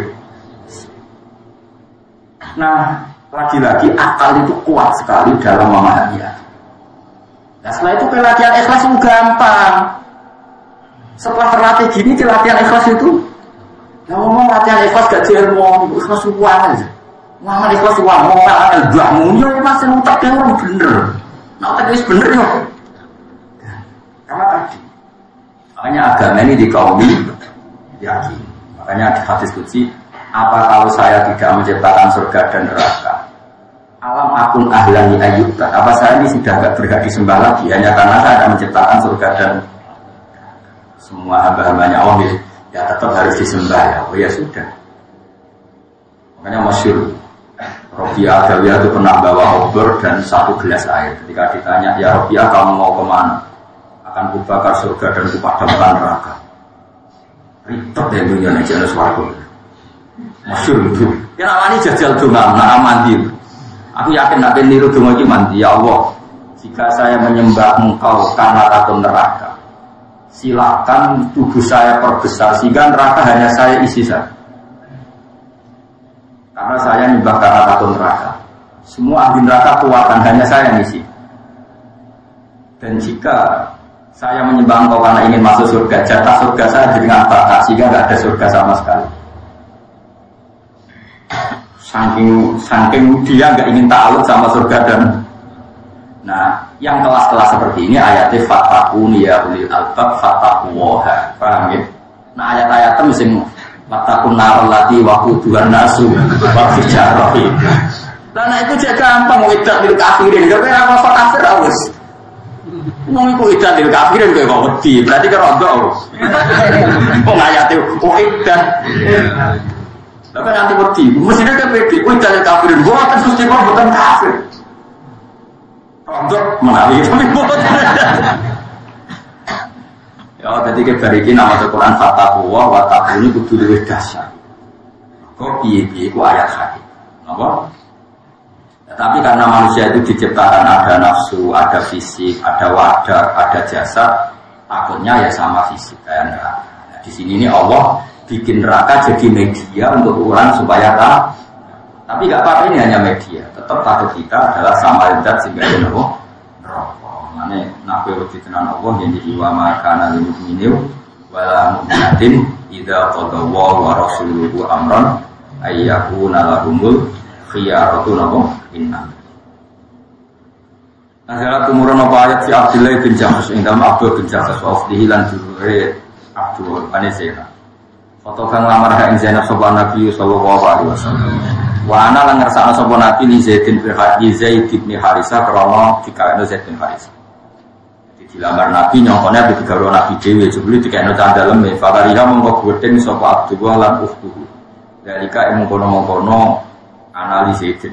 S1: Nah, lagi-lagi akal itu kuat sekali dalam memahami. Nah, setelah itu pelatihan ikhlas itu gampang. Setelah terlatih gini, latihan ikhlas itu yang ngomong latihan ikhlas gak ilmu, ikhlas uang aja. Ngomong ikhlas uang, ngomong ilmu, ya masih utaknya orang bener. Nah, utaknya bener ya. Karena tadi, makanya agama ini dikaumi yakin. Makanya di hadis qudsi, apa kalau saya tidak menciptakan surga dan neraka? Alam akun ahlani ayyubta. Apa saya ini sudah tidak berhak disembah lagi hanya karena saya tidak menciptakan surga dan semua hamba-hambanya Allah ya tetap harus disembah ya. Oh ya sudah. Makanya masyhur Rabi'ah Adawiyah itu pernah bawa obor dan 1 gelas air. Ketika ditanya, ya Rabi'ah kamu mau kemana? Akan kubakar surga dan kupadamkan neraka. Ribet ya dunia ini jelas warga. Masyhur itu. Ya namanya jajal donga, nak mandi. Aku yakin nak niru donga iki mandi ya Allah. jika saya menyembah engkau karena takut neraka, silakan tubuh saya perbesar sehingga neraka hanya saya isi saja. Karena saya menyembah karena takut neraka. Semua ahli neraka keluarkan hanya saya yang isi. Dan jika saya menyembah engkau karena ingin masuk surga, jatah surga saya jadi nggak batas sehingga nggak ada surga sama sekali. Saking dia nggak ingin ta'alluq sama surga dan yang kelas-kelas seperti ini ayatnya fattaquni ya ulil albab fattaqullaha, paham ya? Ayat-ayat itu mesti fattaqun nar allati waquduhan nasu wa hijarah. Itu jadi gampang widat bil kafirin, gak kira apa kafir awes. Mau iku widat bil kafirin kok wedi, berarti kerodok. Kok ayatnya widat. Tapi nanti wedi, mestinya kan wedi, widat bil kafirin, gua akan suci kok bukan kafir. Untuk menawi tapi buat. Ya, tadi kebariki nama Al-Quran fattaqullah wa taquni kudu luwih dahsyat. Kok piye-piye ku ayat hadis. Napa? Ya, tapi karena manusia itu diciptakan ada nafsu, ada fisik, ada wadah, ada jasad, takutnya ya sama fisik kayak neraka. Nah, di sini ini Allah bikin neraka jadi media untuk orang supaya tahu. Tapi nggak apa-apa, ini hanya media. Tetap takut kita adalah sama zat sehingga dia neraka. Mana nabi wajibkan Allah yang jadi wa makana lil mu'minin wala mu'minatin idza qada Allahu wa rasuluhu amran ayyakuna lahumul khiyaratu inna. Azara tumurun apa ayat si Abdullah bin Jahsh indam Abdul bin Jahsh wa afdihi lan dure Abdul bin Zainab. Foto kang lamar ha ing Zainab sapa Nabi sallallahu alaihi wasallam. Wa ana lan ngersakno sapa Nabi li Zaid bin Harisah krana dikaweno Zaid bin Harisah. Dilamar Nabi nyongkone di tiga Nabi dhewe jebule dikene candalem e fakariha mongko gedeng sapa Abdullah lan ukhtuhu. Dalika mengkono-mengkono analisis itu.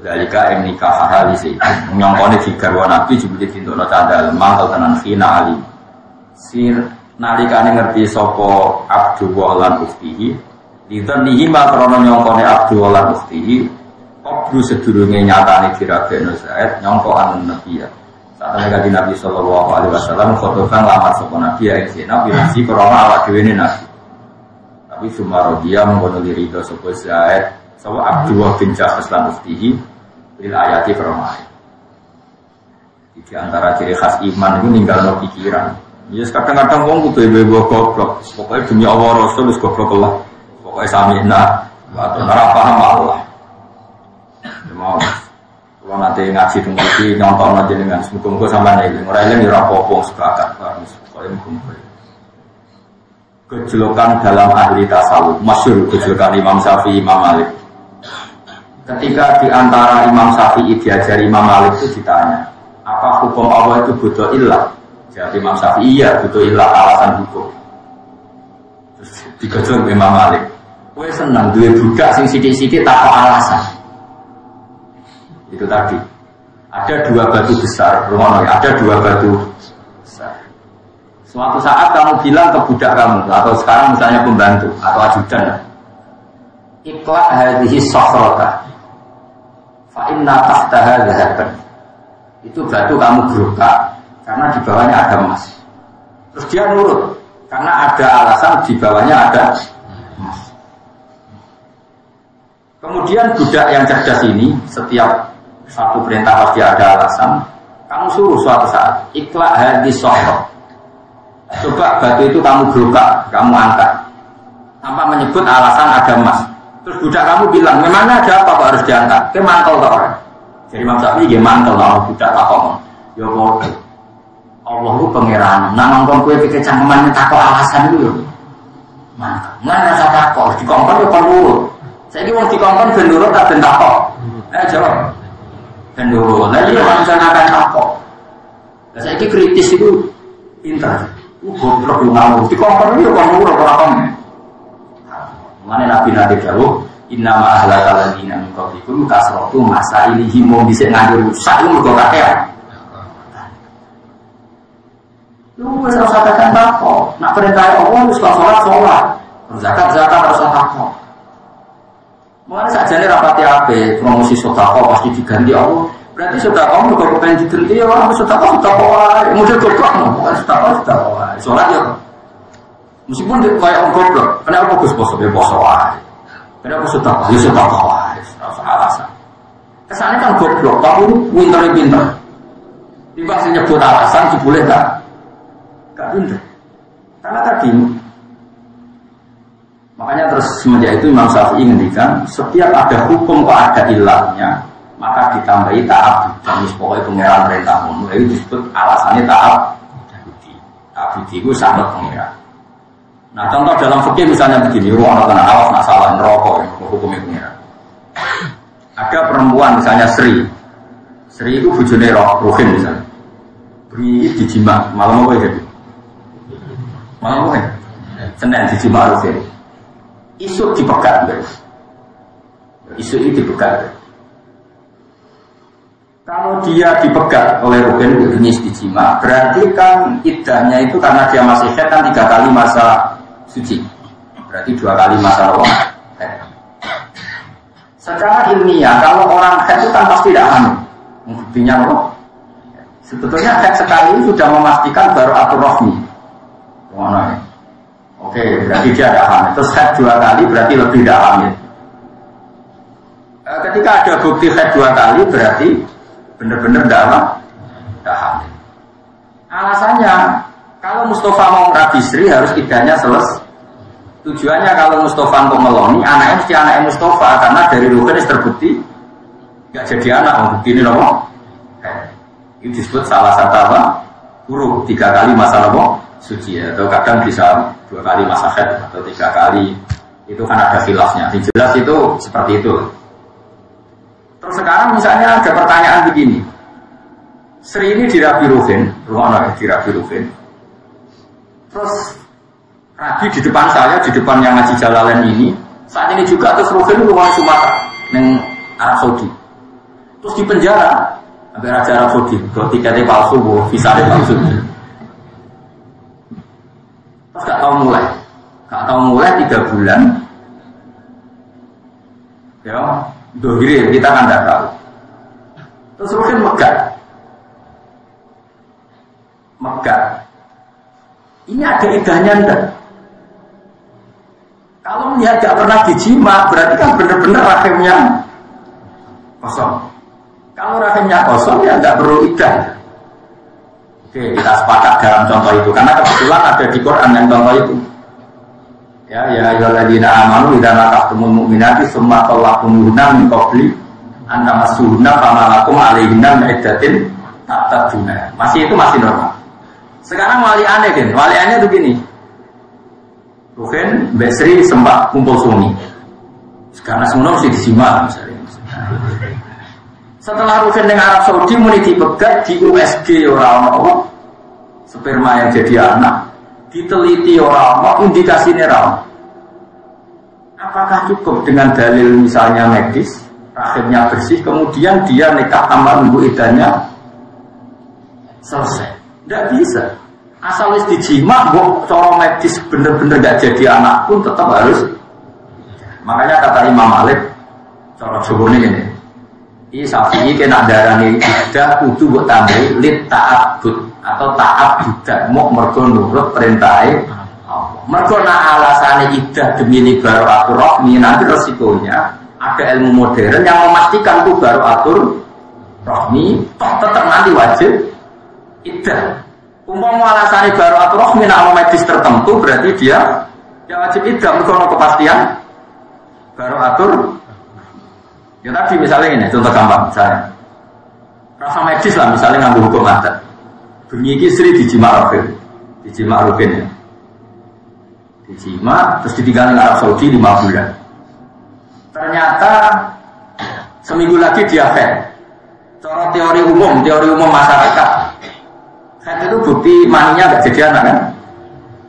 S1: Dalika nikah analisis. Nyongkone tiga Nabi jebule dintono candalem mangkel tenan khina ali. Sir nalikane ngerti sapa Abdullah lan ukhtihi ditenihi makrono nyongkone Abdullah lan ukhtihi kobru sedurunge nyatane dirabekno Zaid nyongkoan Nabi ya. Saat mereka di Nabi Sallallahu Alaihi Wasallam khotoban lamar sopan Nabi ya Zainab binasi korona awak dewi ini Nabi. Tapi Sumaroh dia mengkono diri itu sopan Zaid sopan Abdullah bin Jahsh lan uftihi bil ayati korona. Di antara ciri khas iman itu ninggalno pikiran. Ya kadang-kadang wong kudu ibu goblok. Pokoknya demi Allah Rasul wis goblok lah. Pokoknya samina atau ora paham Allah. Mau kalau nanti ngaji tunggu nyontok aja dengan semoga sama nih, orang yang rapopong sepakat, kalau kejulukan dalam ahli tasawuf, masyhur kejulukan Imam Syafi'i, Imam Malik. Ketika diantara Imam Syafi'i diajari Imam Malik itu ditanya, apa hukum Allah itu butuh ilah? Jadi Imam Syafi'i iya butuh ilah alasan hukum. Terus dikejul Imam Malik, gue senang duit budak sing sidik-sidik tak alasan. Itu tadi ada dua batu besar, ada dua batu besar. Suatu saat kamu bilang ke budak kamu atau sekarang misalnya pembantu atau ajudan, ikhlas hadhihi safrata fa inna tahtaha dhahaban. Itu batu kamu gerukak karena di bawahnya ada emas. Terus dia nurut karena ada alasan di bawahnya ada emas. Kemudian budak yang cerdas ini setiap satu perintah pasti ada alasan. Kamu suruh suatu saat ikhlas hadhihi safrata. Coba batu itu kamu gerukak, kamu angkat tanpa menyebut alasan ada emas. Terus budak kamu bilang, memangnya ada apa kok harus diangkat? Ke mantel ke orang. Jadi Imam Syafi'i dia mantel kalau budak takon. Ya bodoh. Allah itu pangeran. Nak nongkon kue pikir cangkemannya takut alasan itu. Mantel. Mana rasa takut? Dikongkon ya perlu. Saya ini mau dikongkon benurut tak bentakok. Jawab. Benurut. Lalu manusia akan takut. Saya ini kritis itu pintar. Goblok lu ngawur. Dikongkon itu perlu orang. Mana Nabi Dawuh, inna ma'ahlakal ladina min qablikum kasratu masailihim mau bisa nganggur rusak lu mergo kakean. Lu wis ora katakan takok, nak perintah Allah wis salat, zakat ora usah takok. Mulane sakjane rapati ape promosi sedekah pasti diganti Allah. Berarti sudah kamu kalau pengen digenti ya orang sudah kau model goblok bukan sudah sholat ya. Meskipun kayak orang goblok, kenapa Gus bos ya bos wae. Kenapa sudah kau alasan. Kesannya kan goblok, kamu pinter. Tiba nyebut alasan boleh tak? Gak pinter. Karena tadi makanya terus semenjak itu Imam Syafi'i ngendikan setiap ada hukum kok ada ilahnya maka ditambahi ta'ab dan pokoknya pengeran perintah mulai itu disebut alasannya ta'ab itu sangat pengeran. Nah contoh dalam fikih misalnya begini, ruang tanah awas nak salah neraka hukumnya pengeran. Ada perempuan misalnya Sri itu bujune Ruhin misalnya beri dijima malam apa ya? Malam apa ya? Senin dijima Ruhin isu dipegat isu itu dipegat. Kalau dia dipegat oleh Ruhin jenis dijima, berarti kan iddahnya itu karena dia masih haid kan 3 kali masa suci. Berarti 2 kali masa haid. Secara ilmiah, kalau orang haid itu kan pasti tidak hamil. Buktinya apa? Sebetulnya haid sekali sudah memastikan baru atur rohmi. Mana ya? Oke, berarti dia tidak hamil. Terus haid 2 kali berarti lebih tidak hamil. Ketika ada bukti haid 2 kali berarti benar-benar tidak hamil. Alasannya, kalau Mustafa mau Rabi Sri harus iddahnya selesai. Tujuannya kalau Mustafa untuk meloni, anaknya mesti anaknya Mustafa karena dari Ruhin terbukti nggak jadi anak. Bukti ini loh. Ini disebut salah satu apa? Huruf 3 kali masa loh suci ya. Atau kadang bisa 2 kali masa haid atau 3 kali. Itu kan ada khilafnya. Yang jelas itu seperti itu. Terus sekarang misalnya ada pertanyaan begini, Sri ini dirabi Ruhin, dirabi Ruhin. Terus Rabi di depan saya, di depan yang ngaji Jalalain ini, saat ini juga terus Ruhin rumah Sumatera, yang Arab Saudi. Terus di penjara, sampai Raja Arab Saudi, tiketnya palsu, visanya palsu. Terus gak tahu mulai 3 bulan, ya. Dohir kita kan tidak tahu. Terus Ruhin megat. Ini ada idahnya enggak? Kalau melihat tidak pernah dijima, berarti kan benar-benar rahimnya kosong. Kalau rahimnya kosong ya tidak perlu idah. Oke, kita sepakat dalam contoh itu karena kebetulan ada di Quran yang contoh itu. Ya ayyuhalladzina amanu idza nakahtumul mu'minati tsumma talaqtumuhunna min qabli an tamassuhunna fama lakum 'alaihinna min iddatin ta'tadduna. Masih normal. Sekarang wali aneh kan, wali aneh begini. Ruhin Mbak Sri sempat kumpul suami. Karena semua mesti disimak misalnya. Setelah Ruhin dengan Arab Saudi muni dipegat di USG orang sperma yang jadi anak. Diteliti orang, indikasinya orang. Apakah cukup dengan dalil misalnya medis, rahimnya bersih, kemudian dia nikah tanpa nunggu idahnya selesai? Tidak bisa. Asal wis dijima, cara medis bener-bener gak jadi anak pun tetap harus. Makanya kata Imam Malik, cara jawabnya ini. Ini Syafi'i kena darani idah kudu buat tambahi lit ta'abud atau taat budak mau mergo nurut perintahnya mergo nak alasannya idah demi ini baru atur rohmi nanti resikonya ada ilmu modern yang memastikan itu baru atur rohmi tetap nanti wajib idah umpama alasannya baru atur rohmi nak medis tertentu berarti dia wajib idah mergo kepastian baru atur ya tadi misalnya ini contoh gampang misalnya rasa medis lah misalnya ngambil hukum adat bunyi Sri dijima Ruhin ya. Dijima terus ditinggalin Arab Saudi 5 bulan. Ternyata seminggu lagi dia haid. Cara teori umum masyarakat haid itu bukti maninya gak jadi anak kan?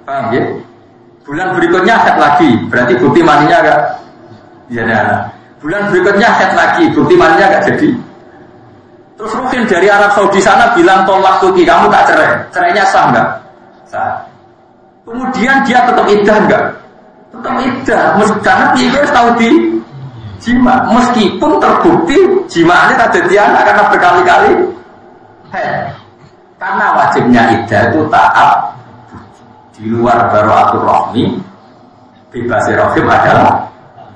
S1: Paham ya? Bulan berikutnya haid lagi, berarti bukti maninya gak jadi anak. Bulan berikutnya haid lagi, bukti maninya gak jadi. Terus Ruhin dari Arab Saudi sana bilang tolak tuki, kamu tak cerai. Cerainya sah enggak? Sah. Kemudian dia tetap iddah enggak? Tetap iddah. Karena dia tahu di jima, meskipun terbukti jimaannya tak jadi anak karena berkali-kali karena wajibnya iddah itu taat di luar baro'atul rahmi bebas rahim adalah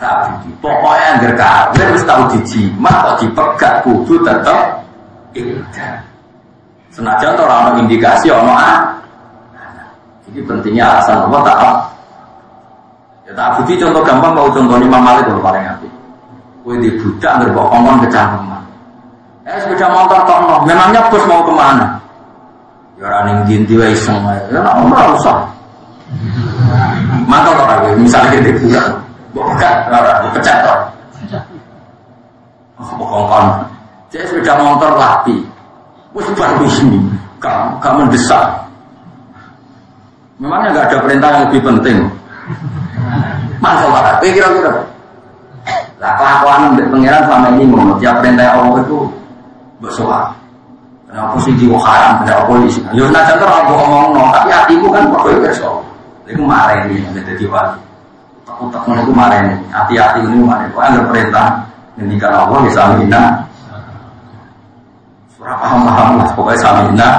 S1: tak budi. Pokoknya yang kawin harus tahu dijima kok dipegat kudu tetap iddah. Senajan orang indikasi ini pentingnya alasan Allah taat. Ya tak budi contoh gampang mau contoh Imam Malik kalau paling hati. Kue di budak ngerbok omong kecangkeman. Sepeda motor tok memangnya bos mau kemana? Ya orang yang dinti wa iseng ya ora usah. Mantap kok aku misalnya di budak. Bukan ora pecat tok. Bokong-bokong. Jadi sepeda motor rapi. Wis baru ini. Kamu mendesak. Memangnya enggak ada perintah yang lebih penting. Mantap kok. Kira-kira lah kelakuan pengiran selama ini ngomong tiap perintah Allah itu bersoal. Kenapa sih jiwa haram, kenapa polisi? Ya nak contoh aku ngomong tapi hatiku kan pokoknya bersoal. Itu marah ini yang jadi wali. Takut-takut itu marah ini. Hati-hati ini marah. Kalau ada perintah ngendikan Allah ya samina. Surah paham-paham lah pokoknya samina.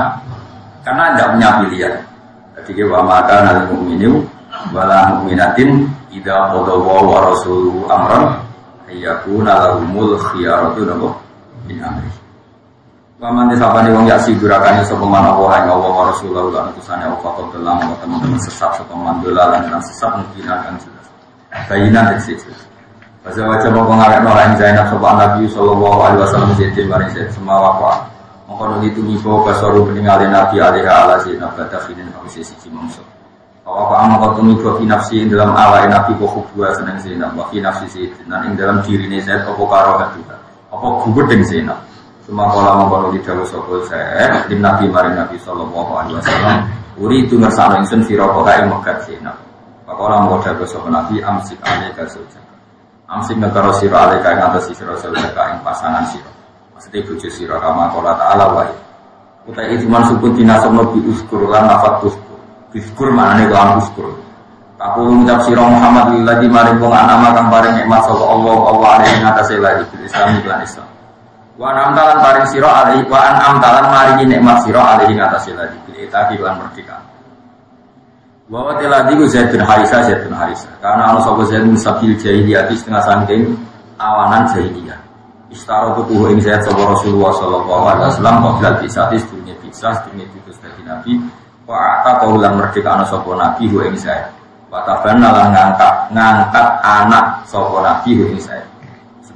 S1: Karena tidak punya pilihan. Jadi wa maka nal mu'minu wala mu'minatin idza qadawa wa rasuluhu amran ayyakuna lahumul khiyaratu min amri. Paman disapane wong yak sigurake sapa man Allah ing Allah wa Rasulullah lan utusane Allah kok dalam teman-teman sesat sapa man dolalan lan sesat mungkinakan jelas. Bayinan eksis. Pasal wajah mau ngarepno lan Zainab sapa Nabi sallallahu alaihi wasallam jadi mari semua apa. Mongko itu niku basaru peninggalin Nabi alaihi ala Zainab batakhinin awisi siji mangsa. Apa amak niku fi nafsi dalam awake Nabi kok hubwa seneng Zainab wa fi nafsi Zainab ing dalam dirine Zainab apa karo juga. Apa gubedeng Zainab. Cuma kalau mau didhawuh sapa saya di Nabi mari Nabi sallallahu alaihi wasallam uri itu ngersane ingsun sira kok kae megat Zainab. Pakola mau dawuh sapa Nabi amsik alaika saja. Amsik negara sira alaika ing atas sira saja ing pasangan sira. Maksudnya bojo sira kama qala ta'ala wa utai iman sukun dinasabno bi uskur lan nafat uskur. Uskur maknane lan uskur. Aku ngucap sira Muhammad lillahi maring wong ana kang paring nikmat sapa Allah ing atase lagi Islam lan Islam. Wa amtalan paring sira alaihi wa an amtalan maringi nikmat sira alaihi atase lagi kita lan merdeka. Wa wa tiladi Zaid bin Harisah karena ana sapa Zaid bin Sabil jahiliyah setengah saking awanan jahiliyah. Istaro tubuh ing Zaid sapa Rasulullah sallallahu alaihi wasallam qabla bisatis dunya diutus dadi nabi wa ata kaulan merdeka ana sapa nabi hu ing Zaid. Wa tabanna lan ngangkat anak sapa nabi hu ing Zaid.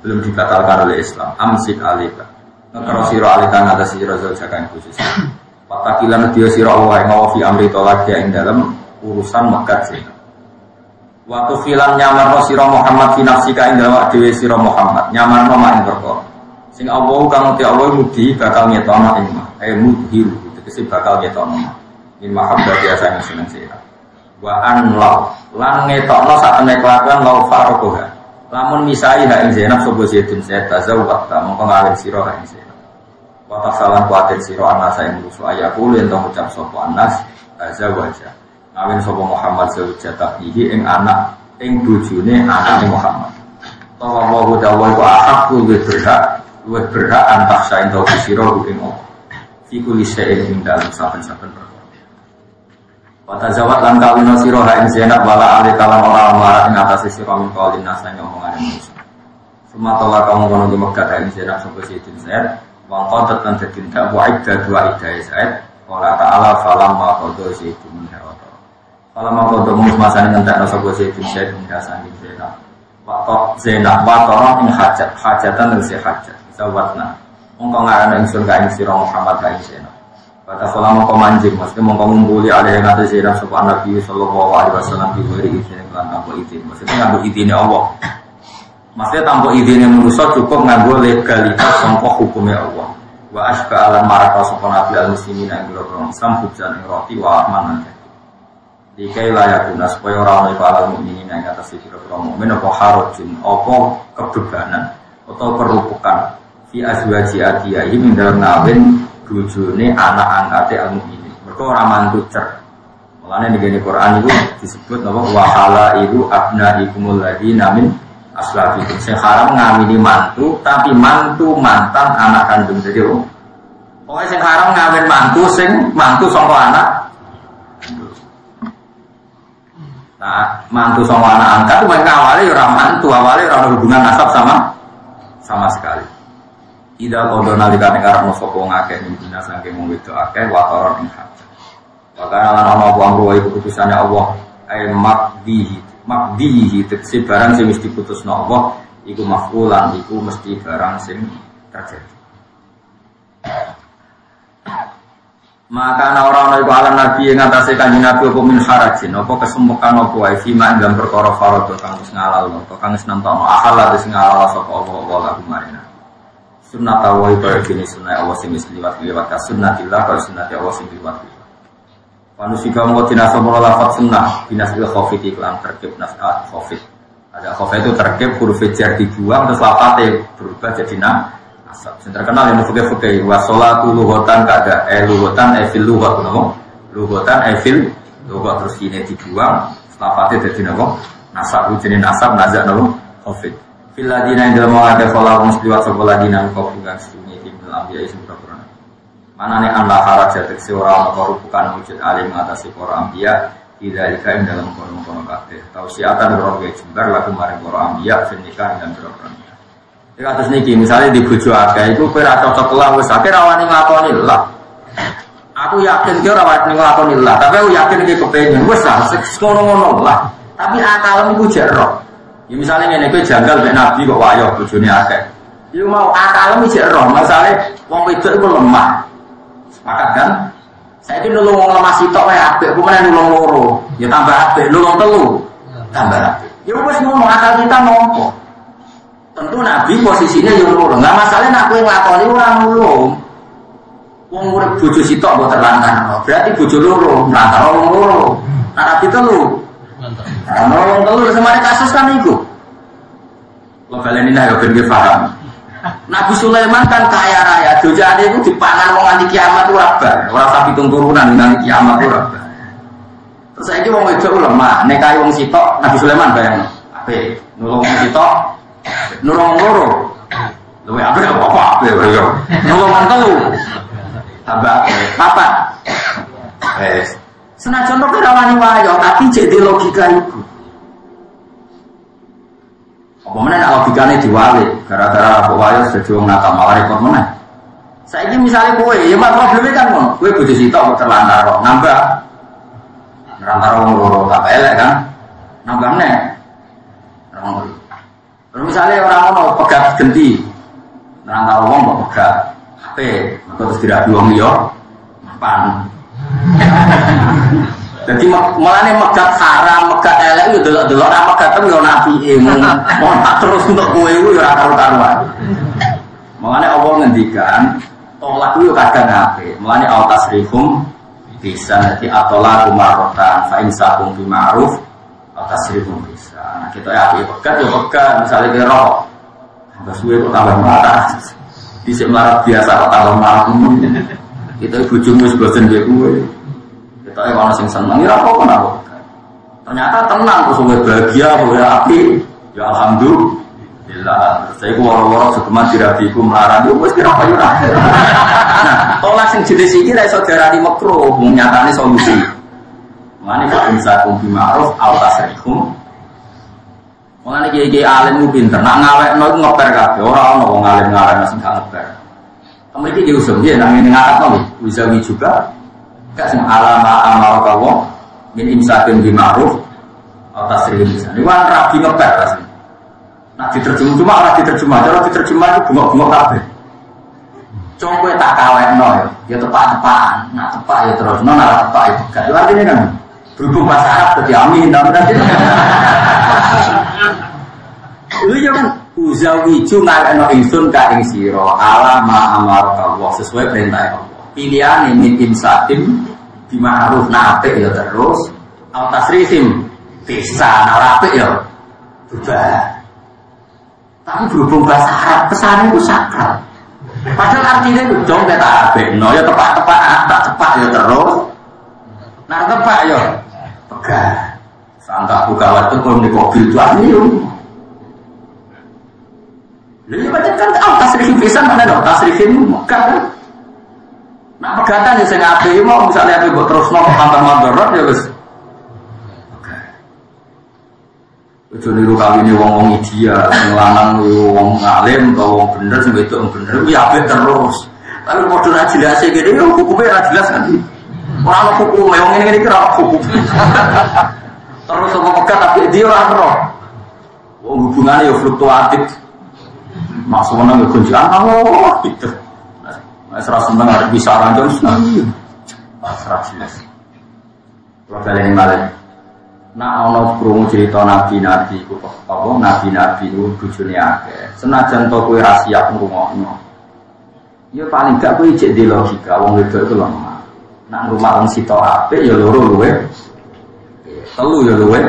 S1: Belum dibatalkan oleh Islam. Amsik alika. Nekaro sira alika ngatas sira jaga khusus. Patakilan dia sira Allah yang fi amri tolak dia ing dalam urusan megat sih. Waktu filan nyamarno sira Muhammad fi nafsika ing dalam dhewe sira Muhammad. Nyamarno mak ing perkara. Sing Allah kang te Allah mudi bakal ngetono ing mudhiru. Tegese bakal ngetono. In mahabbah biasa seneng sira. Wa an lan ngetokno sak temene kelakuan lau farokoha. Lamun misai ha ing Zainab sapa Zaidun saya tazawwaq ta mongko ngawin sira ha ing Zainab. Wa tasalan kuatir sira ana sae musuh ayakul yen tong ucap sapa Anas tazawwaja. Ngawin sapa Muhammad zawjata bihi ing anak ing bojone anake Muhammad. Tawallahu ta'ala wa ahqqu wa berhak antak sae tau sira ing Allah. Fi kulli shay'in ing dalem saben-saben perkara. Watazawat lan kawina sira ha ing Zainab wala ali kalam ora marah ing atase sira min kaulin nasa ngomongane manusia. Sumatawa kamu kono di Mekah ha ing Zainab sapa Sayyidin Zaid wa qadat lan dadinta wa idda dua idda Zaid qala ta'ala falam ma qadu Sayyidin Zaid. Falam ma qadu masane ngentekno sapa Sayyidin Zaid ing dasane Zainab. Wa Zainab wa tara ing hajatan lan hajat. Sawatna. Mongko ngarane ingsun ka ing sira Muhammad ka ing Zainab. Kata selama kau manjing, maksudnya mau ngumpuli ada yang ada Zainab sopan Nabi Sallallahu Alaihi Wasallam diberi izin dengan tanpa izin, maksudnya nganggo izinnya Allah. Maksudnya tanpa izinnya manusia cukup nganggo legalitas tanpa hukumnya Allah. Wa asba alam maraka sopan Nabi al Muslimin yang berorong Islam hujan roti wa ahman nanti. Dikai layak guna supaya orang orang al mukminin yang atas itu berorong mukmin apa harujun, apa kebebanan atau perupukan fi azwaji adiyahim dalam ngawin bujune anak angkate al-mukminin. Mergo ora mantu cer. Mulane ning Quran itu disebut napa wa halailu abnaikumul ladina min Aslabi itu sing haram ngawini mantu, tapi mantu mantan anak kandung. Jadi pokoknya sing haram ngawin mantu, sing mantu sangka anak. Nah, mantu sama anak angkat itu mereka awalnya orang mantu, awalnya orang hubungan nasab sama sekali. Tidak kodoh nalika dengar nosoko ngakeh mimpina sangking mengwidu akeh watoron ing hajat. Bahkan ala-ala buang ruwai keputusannya Allah makdihi tegesi barang sing mesti putus na Allah iku maf'ulan, iku mesti barang sing terjadi. Maka orang-orang itu alam Nabi yang ngatasi kanjeng Nabi apa min harajin apa kesemukan apa wae fima dalam perkara farad kang wis ngalal to kang wis namtono akal wis ngalal sapa Allah lagu marina sunnah wa ibadah ini sunnah Allah sing wis liwat ka sunnatillah ka sunnati Allah sing liwat manusika mau tinasa lafaz sunnah binasil khafid iklan terkib nasat khafid ada khafid itu terkib huruf jar dibuang terus lafate berubah jadi asap. Yang terkenal yang fikih-fikih wasolatu lughatan kada lughatan fil lughat napa? Lughatan fil lughat terus ini dibuang lafate dadi napa? Nasab jenenge nasab nazak napa? Khafid. Fil ladina yang dalam ada kalau muslimat sapa ladina kau bukan sunni di dalam dia isim Quran. Manane Allah haraja tekse ora ana bukan wujud alim ngatasi para anbiya tidak ikain dalam kono-kono kabeh. Tausiatan roh jembar lagu maring para anbiya sing nikah dan berperang. Kados niki misalnya di bojo akeh iku kowe ra cocok lah wis akeh rawani nglakoni lah. Aku yakin ki ora wani nglakoni lah, tapi aku yakin iki kepengin wis lah ngono-ngono lah. Tapi akalmu ku jero. Ya misalnya ngene kowe janggal mek Nabi kok wayo bojone akeh. Iku mau akalmu jero, masalahe wong wedok iku lemah. Sepakat kan? Saiki nulung wong lemah sitok wae apik, ku meneh nulung loro. Ya tambah apik, nulung telu. Tambah apik. Ya wis ngono akal kita nompo. Tentu Nabi posisinya yang nulung. Nggak masalah nak kowe nglakoni ora nulung. Wong urip bojo sitok mbok terlantar. Berarti bojo loro, nglakar wong loro. Nah Nabi telu. Nah wong telu semare kasus kan iku. Lo baleni nek ben ge paham. Nabi Sulaiman kan kaya raya, dojane iku dipangan wong nganti kiamat ora bar. Ora usah pitung turunan nganti kiamat ora bar. Terus saiki wong wedok lemah, nek kaya wong sitok Nabi Sulaiman bayang. Ape nulung wong sitok nulung loro. Luwe apik apa yo. Nulung telu. Tambah apa? Senajan kok ora wani wayo, tapi jadi logika iku. Apa meneh logikane diwali, gara-gara apa wayo dadi wong nakal malah repot meneh. Saiki misale kowe, ya mak probleme kan ngono. Kowe bojo sitok terlantar, nambah. Nambah wong loro tak elek kan? Nambah meneh. Terus misalnya orang ono pegat genti, orang tahu wong kok pegat, HP, maka terus tidak dua miliar, mapan. Jadi mulane megat haram, megat elek itu delok-delok ora megat tem yo nabi mau tak terus untuk kowe iku yo ora karu-karuan. Mulane Allah ngendikan tolak itu kadang apik. Mulane au tasrihum bisa nanti atolak umarotan fa insakum bi ma'ruf au tasrihum bisa. Nah, kita ya pegat ya pegat misalnya kira tambah suwe kok tambah marah. Dhisik melarat biasa kok tambah marah. Kita bojomu wis bosen dhewe kowe. Kita ono sing seneng ya apa kenapa? Ternyata tenang terus bahagia, api. Ya alhamdulillah. Saya ku woro-woro sekeman dirabiku melarat yo wis kira payu ra. Nah, tolak sing jenis iki ra iso diarani makruh, nyatane solusi. Mane kok bisa kumpi ma'ruf au tasrihum. Mulane iki alim ku pinter, nak ngawekno iku ngeper kabeh, ora ono wong alim-alim sing gak ngeper. Mriki diusum ya nang ngene ngakatno bisa juga gak sing alama amarakawa min imsakin bi ma'ruf au tasrihum. Ini kan rabi ngeper asli. Nah diterjemah cuma ora diterjemah, cara diterjemah itu bunga-bunga kabeh. Coba tak kawekno ya tepat-tepatan. Nah tepat ya terus, ora tepat itu. Gak artinya kan berhubung bahasa Arab dadi amin, berarti. Lu jangan uzawiju ngaleno ingsun ka ing sira alama amaraka Allah sesuai perintah Allah. Pilihan min imsatin bi ma'ruf apik ya terus, au tasrihim bisa apik ya berubah. Tapi berhubung bahasa Arab pesan itu sakral. Padahal artinya itu dong kita abekno ya tepat-tepat tak tepat ya terus. Nah tepat ya pegang. Sangka buka waktu kalau di mobil tuan itu. bisa mana dong tasrifin Mekah kan? Nah pegatan ya saya ngapain mau misalnya aku buat terus mau tambah mandorot ya guys. Ojo niru kali ini wong ideal, lanang wong ngalim atau wong bener sing wedok bener kuwi apik terus. Tapi padha ra jelas iki yo hukume ra jelas kan. Ora ono hukum wong ngene iki ora hukum. Terus apa pegat tapi dia ora ero. Wong hubungane yo fluktuatif. Masuk menang yo gonjang Allah gitu. Wis ra seneng arep bisa rancun seneng. Pasrah jelas. Kalau kalian malah nah ana krungu cerita nabi-nabi ku apa nabi-nabi ku bojone akeh senajan to kowe ra siap ngrungokno ya paling gak kowe cek di logika wong wedok iku lemah nak rumah wong sitok apik ya loro luwe telu ya luwe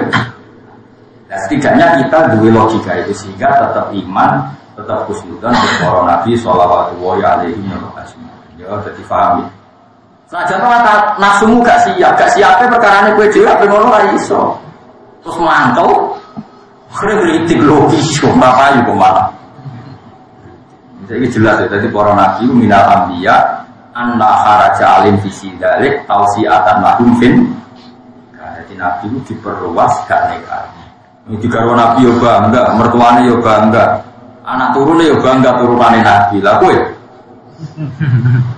S1: nah setidaknya kita duwe logika itu sehingga tetap iman tetap khusnudan para nabi sallallahu alaihi wasallam ya dadi paham. Senajan mata nafsumu gak siap perkarane kowe dhewe ape ngono ra iso. Terus mantel kritik logis kok apa yo malah. Jadi jelas ya tadi para nabi minal anbiya anna kharaja alim fi sidalik tausiatan lahum fin. Jadi nabi itu diperluas gak nekat. Ini karo nabi yo bangga, mertuane yo bangga. Anak turune yo bangga turunane nabi. Lah kowe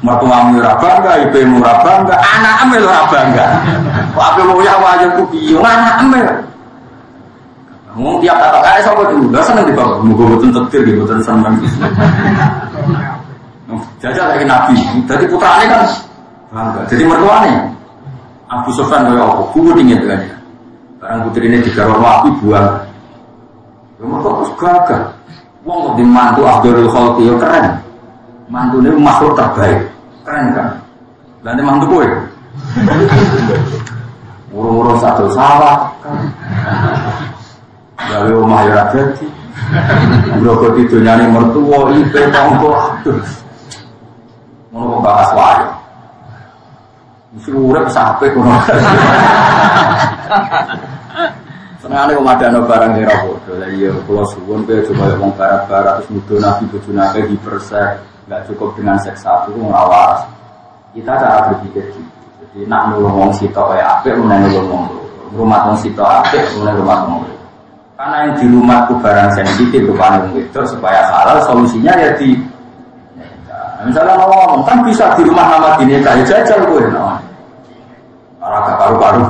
S1: mertuamu ora bangga, ibumu ora bangga, anakmu ora bangga. Wae mau ya wae ku piye anakmu. Wong tiap tak kare sapa dulu, lha seneng dibawa, muga boten tektir nggih boten seneng. Jajal lagi nabi, dadi putrane kan bangga. Jadi mertuane Abu Sufyan koyo apa? Kuwi dingin kan. Barang putrine digarwa api buang. Yo mergo terus gagah. Wong kok dimantu Abdul Khalqi yo keren. Mantu ini makhluk terbaik, keren kan? Nanti mantu gue, urung-urung satu sawah, gawe omah ya jadi, brokot itu nyari mertua, ipe tonggo, aduh, mau kok bahas wae, mesti urep sampai kuno. Senengane komadano barang ning rapodo, lah iya kula suwun kowe coba wong barat-barat terus nuduh nabi bojone hipersek. Nggak cukup dengan seks satu ngawas. Kita cara berpikir gitu. Jadi nak nulung wong sitok kayak apik mulai nulung wong rumah wong sitok apik mulai rumah wong. Karena yang di rumahku barang sensitif bukan wong itu supaya halal solusinya ya di misalnya ngomong kan bisa di rumah nama dini kayak jajal gue no. Para paru-paru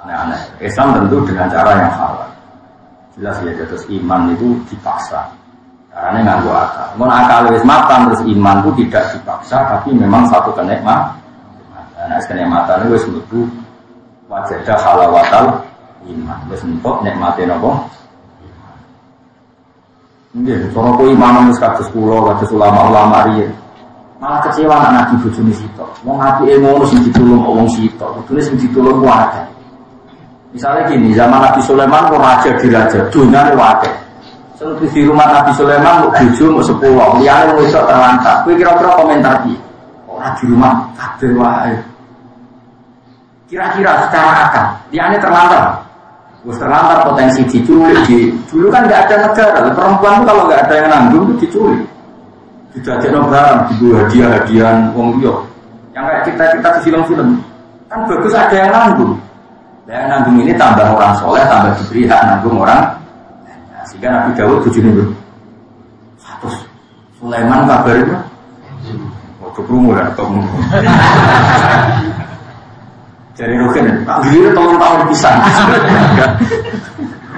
S1: aneh-aneh. Islam tentu dengan cara yang halal. Jelas ya terus iman itu dipaksa. Karena nganggo akal. Mun akal wis matang terus iman itu tidak dipaksa tapi memang satu kenikmatan. Nah, kenikmatan wis mlebu wajadah halawatal iman. Wis entuk nikmate napa? Nggih, sono kuwi iman wis kados kula, kados ulama-ulama riyen. Malah kecewa anak nabi bojone sitok. Wong apike ngono sing ditulung wong sitok, kudune sing ditulung wae. Misalnya gini, zaman Nabi Sulaiman kok raja diraja, dunyane wae. Terus di rumah Nabi Sulaiman mau bojo mau 10, liyane wong iso terlantar. Kowe kira-kira komentar piye? Ora di rumah kabeh wae. Kira-kira secara akal, liyane terlantar. Wis terlantar potensi diculik di. Dulu kan enggak ada negara, perempuan itu kalau enggak ada yang nanggung itu diculik. Didadekno barang, dibuat hadiah-hadiahan wong liya. Yang kayak kita di film-film. Kan bagus ada yang nanggung. Yang nanggung ini tambah orang soleh, tambah diberi hak nanggung orang. Sehingga Nabi Dawud bojone lho. Satus Sulaiman kabarnya ojo krungu lah ketemu. Jare roken, tak diri tahun-tahun pisan.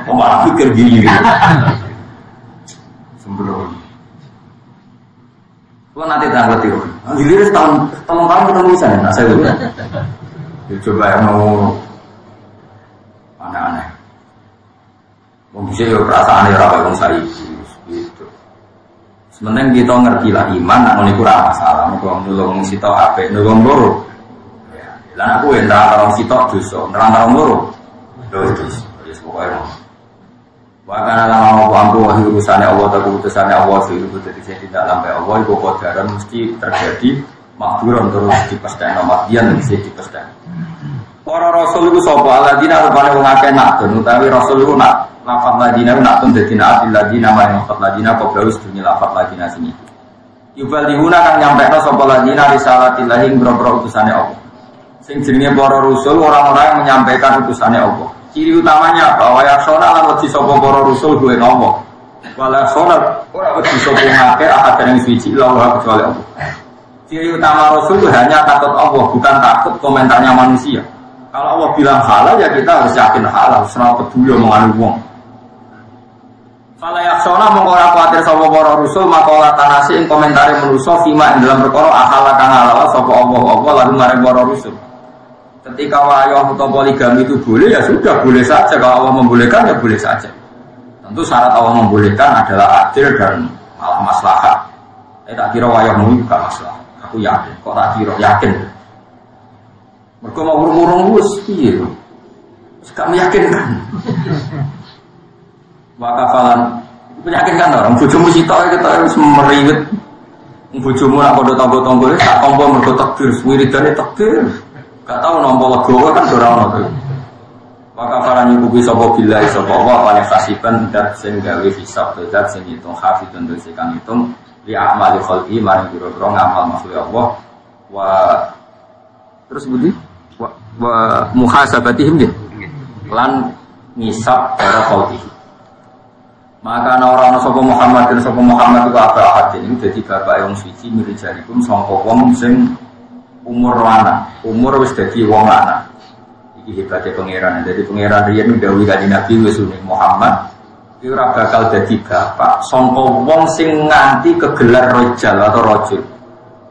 S1: Oh malah pikir gini. Sembrono. Kalau nanti tak ngerti roken. Diri tahun-tahun ketemu pisan, nah saya dulu. Coba yang mau aneh-aneh. Bisa ya perasaan ya rakyat wong saiki gitu. Sementing kita ngerti lah iman nak ngono iku ora masalah. Muga nulung sitok apik, nulung loro. Ya, lan aku entar karo sitok dosa, nerang loro. Dosa. Wis pokoke. Wa kana lama wampu wa urusane Allah ta keputusane Allah itu dadi tidak sampai Allah iku kodaran mesti terjadi makduran terus dipesthekno matian mesti dipesthekno. Para rasul iku sapa alladzina rupane wong akeh nakdun utawi rasul iku nak lafal ladina nakdun dadi nabi ladina maring lafal ladina qoblawis dunya lafal ladina sini. Yubalihuna kang nyampekno sapa ladina risalatillahi boro-boro utusane Allah. Sing jenenge para rasul orang-orang yang menyampaikan utusane Allah. Ciri utamanya apa? Wa yasona lan wedi sapa para rasul duwe Allah. Wala sonat ora wedi sapa ngake akad yang suci Allah kecuali Allah. Ciri utama rasul itu hanya takut Allah, bukan takut komentarnya manusia. Kalau Allah bilang halal ya kita harus yakin halal, ora peduli omongan wong. Fala yaksona mung ora kuwatir sapa para rasul makalah tanasi ing komentare manusa fima ing dalam perkara akal kang halal sapa Allah lalu maring para rasul. Ketika wayah atau poligami itu boleh ya sudah boleh saja, kalau Allah membolehkan ya boleh saja. Tentu syarat Allah membolehkan adalah adil dan malah maslahat. Tak kira wayahmu juga masalah. Aku yakin, kok tak kira yakin. Mereka mau urung-urung wis piye to? Gak meyakinkan. Wakafalan meyakinkan orang bojomu sitok kita wis meriwet. Bojomu nak padha tangga-tanggane tak tampa mergo takdir, wiridane takdir. Gak tau nampa legowo kan ora ono to. Wakafalan nyukupi sapa billahi sapa wa paling kasiban dat sing gawe hisab dat sing hitung hafidun dose kang hitung li amali khalqi maring pira-pira ngamal makhluk Allah wa terus budi wa muhasabatihim nggih lan ngisab para khalqi. Maka orang sapa Muhammad dan sapa Muhammad itu apa hadin ini dadi bapak yang suci mirijalikum sangka wong sing umur lanang, umur wis dadi wong lanang. Iki hebate pangeran. Jadi pangeran riyen dawuh kanjeng Nabi wis Muhammad iki ora bakal dadi bapak sangka wong sing nganti kegelar rojal atau rajul.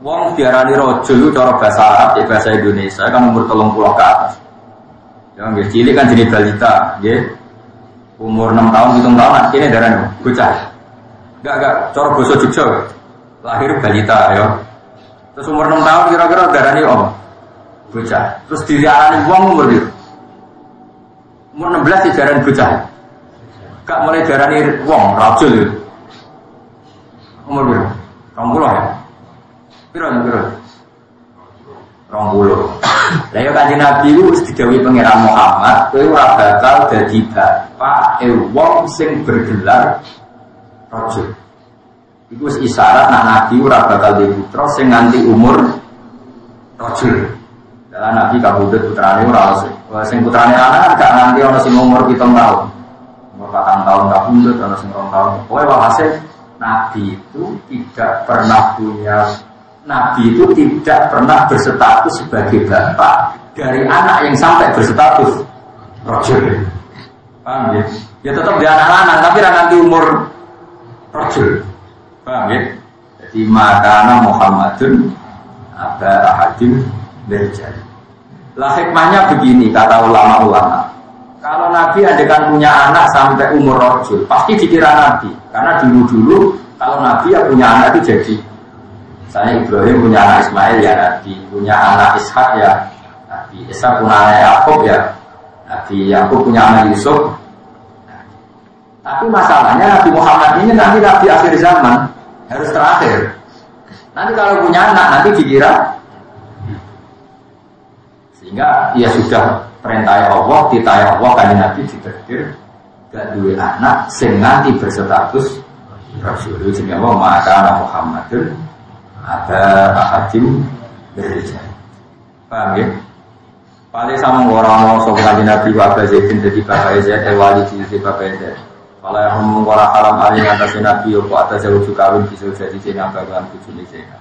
S1: Wong diarani rajul itu cara bahasa Arab ya bahasa Indonesia kan umur 30 ke atas. Ya nggih cilik kan jadi balita, nggih. Umur 6 tahun, 7 tahun akhirnya darane bocah. Enggak, cara basa Jogja. Lahir balita ya. Terus umur 6 tahun kira-kira darane apa? Bocah. Terus diarani wong umur piro? Umur 16 diarani bocah. Gak mulai darani wong rajul itu. Umur piro? 20 ya. Piro? 20. Lah ya kanjeng Nabi itu wis didhawuhi pangeran Muhammad, kowe ora bakal dadi bapak wong sing bergelar rajul. Iku wis isyarat nek Nabi ora bakal duwe putra sing nganti umur rajul. Lah Nabi kabudut putrane ora sing putrane lanang gak nganti ana sing umur 7 tahun. Umur 4 tahun kabudut ana sing 2 tahun. Kowe walhasil Nabi itu tidak pernah berstatus sebagai bapak dari anak yang sampai berstatus rajul. Paham ya? Ya tetap dia anak lanang tapi ra nganti umur rajul. Paham ya? Jadi makana Muhammadun aba ahadin berjaya. Lah hikmahnya begini kata ulama-ulama. Kalau Nabi adekan punya anak sampai umur rajul, pasti dikira Nabi. Karena dulu-dulu kalau Nabi ya punya anak itu jadi. Misalnya Ibrahim punya anak Ismail ya Nabi, punya anak Ishak ya Nabi, Ishak punya anak Yakub ya Nabi, Yakub punya anak Yusuf. Tapi masalahnya Nabi Muhammad ini nanti Nabi akhir zaman harus terakhir. Nanti kalau punya anak nanti dikira, sehingga ia sudah perintah Allah, titah Allah kanjeng Nabi ditakdir gak duwe anak sing nanti berstatus rasul. Sehingga maka anak Muhammadun ada ahadim berjaya. Paham ya? Paling sama orang sok kanjeng Nabi Bapak Zaidin jadi Bapak Zaid wali jadi Bapak Zaid. Kalau yang ngomong orang haram alih atas Nabi yo atas jauh kawin bisa jadi jenah bagian bujuni jenah.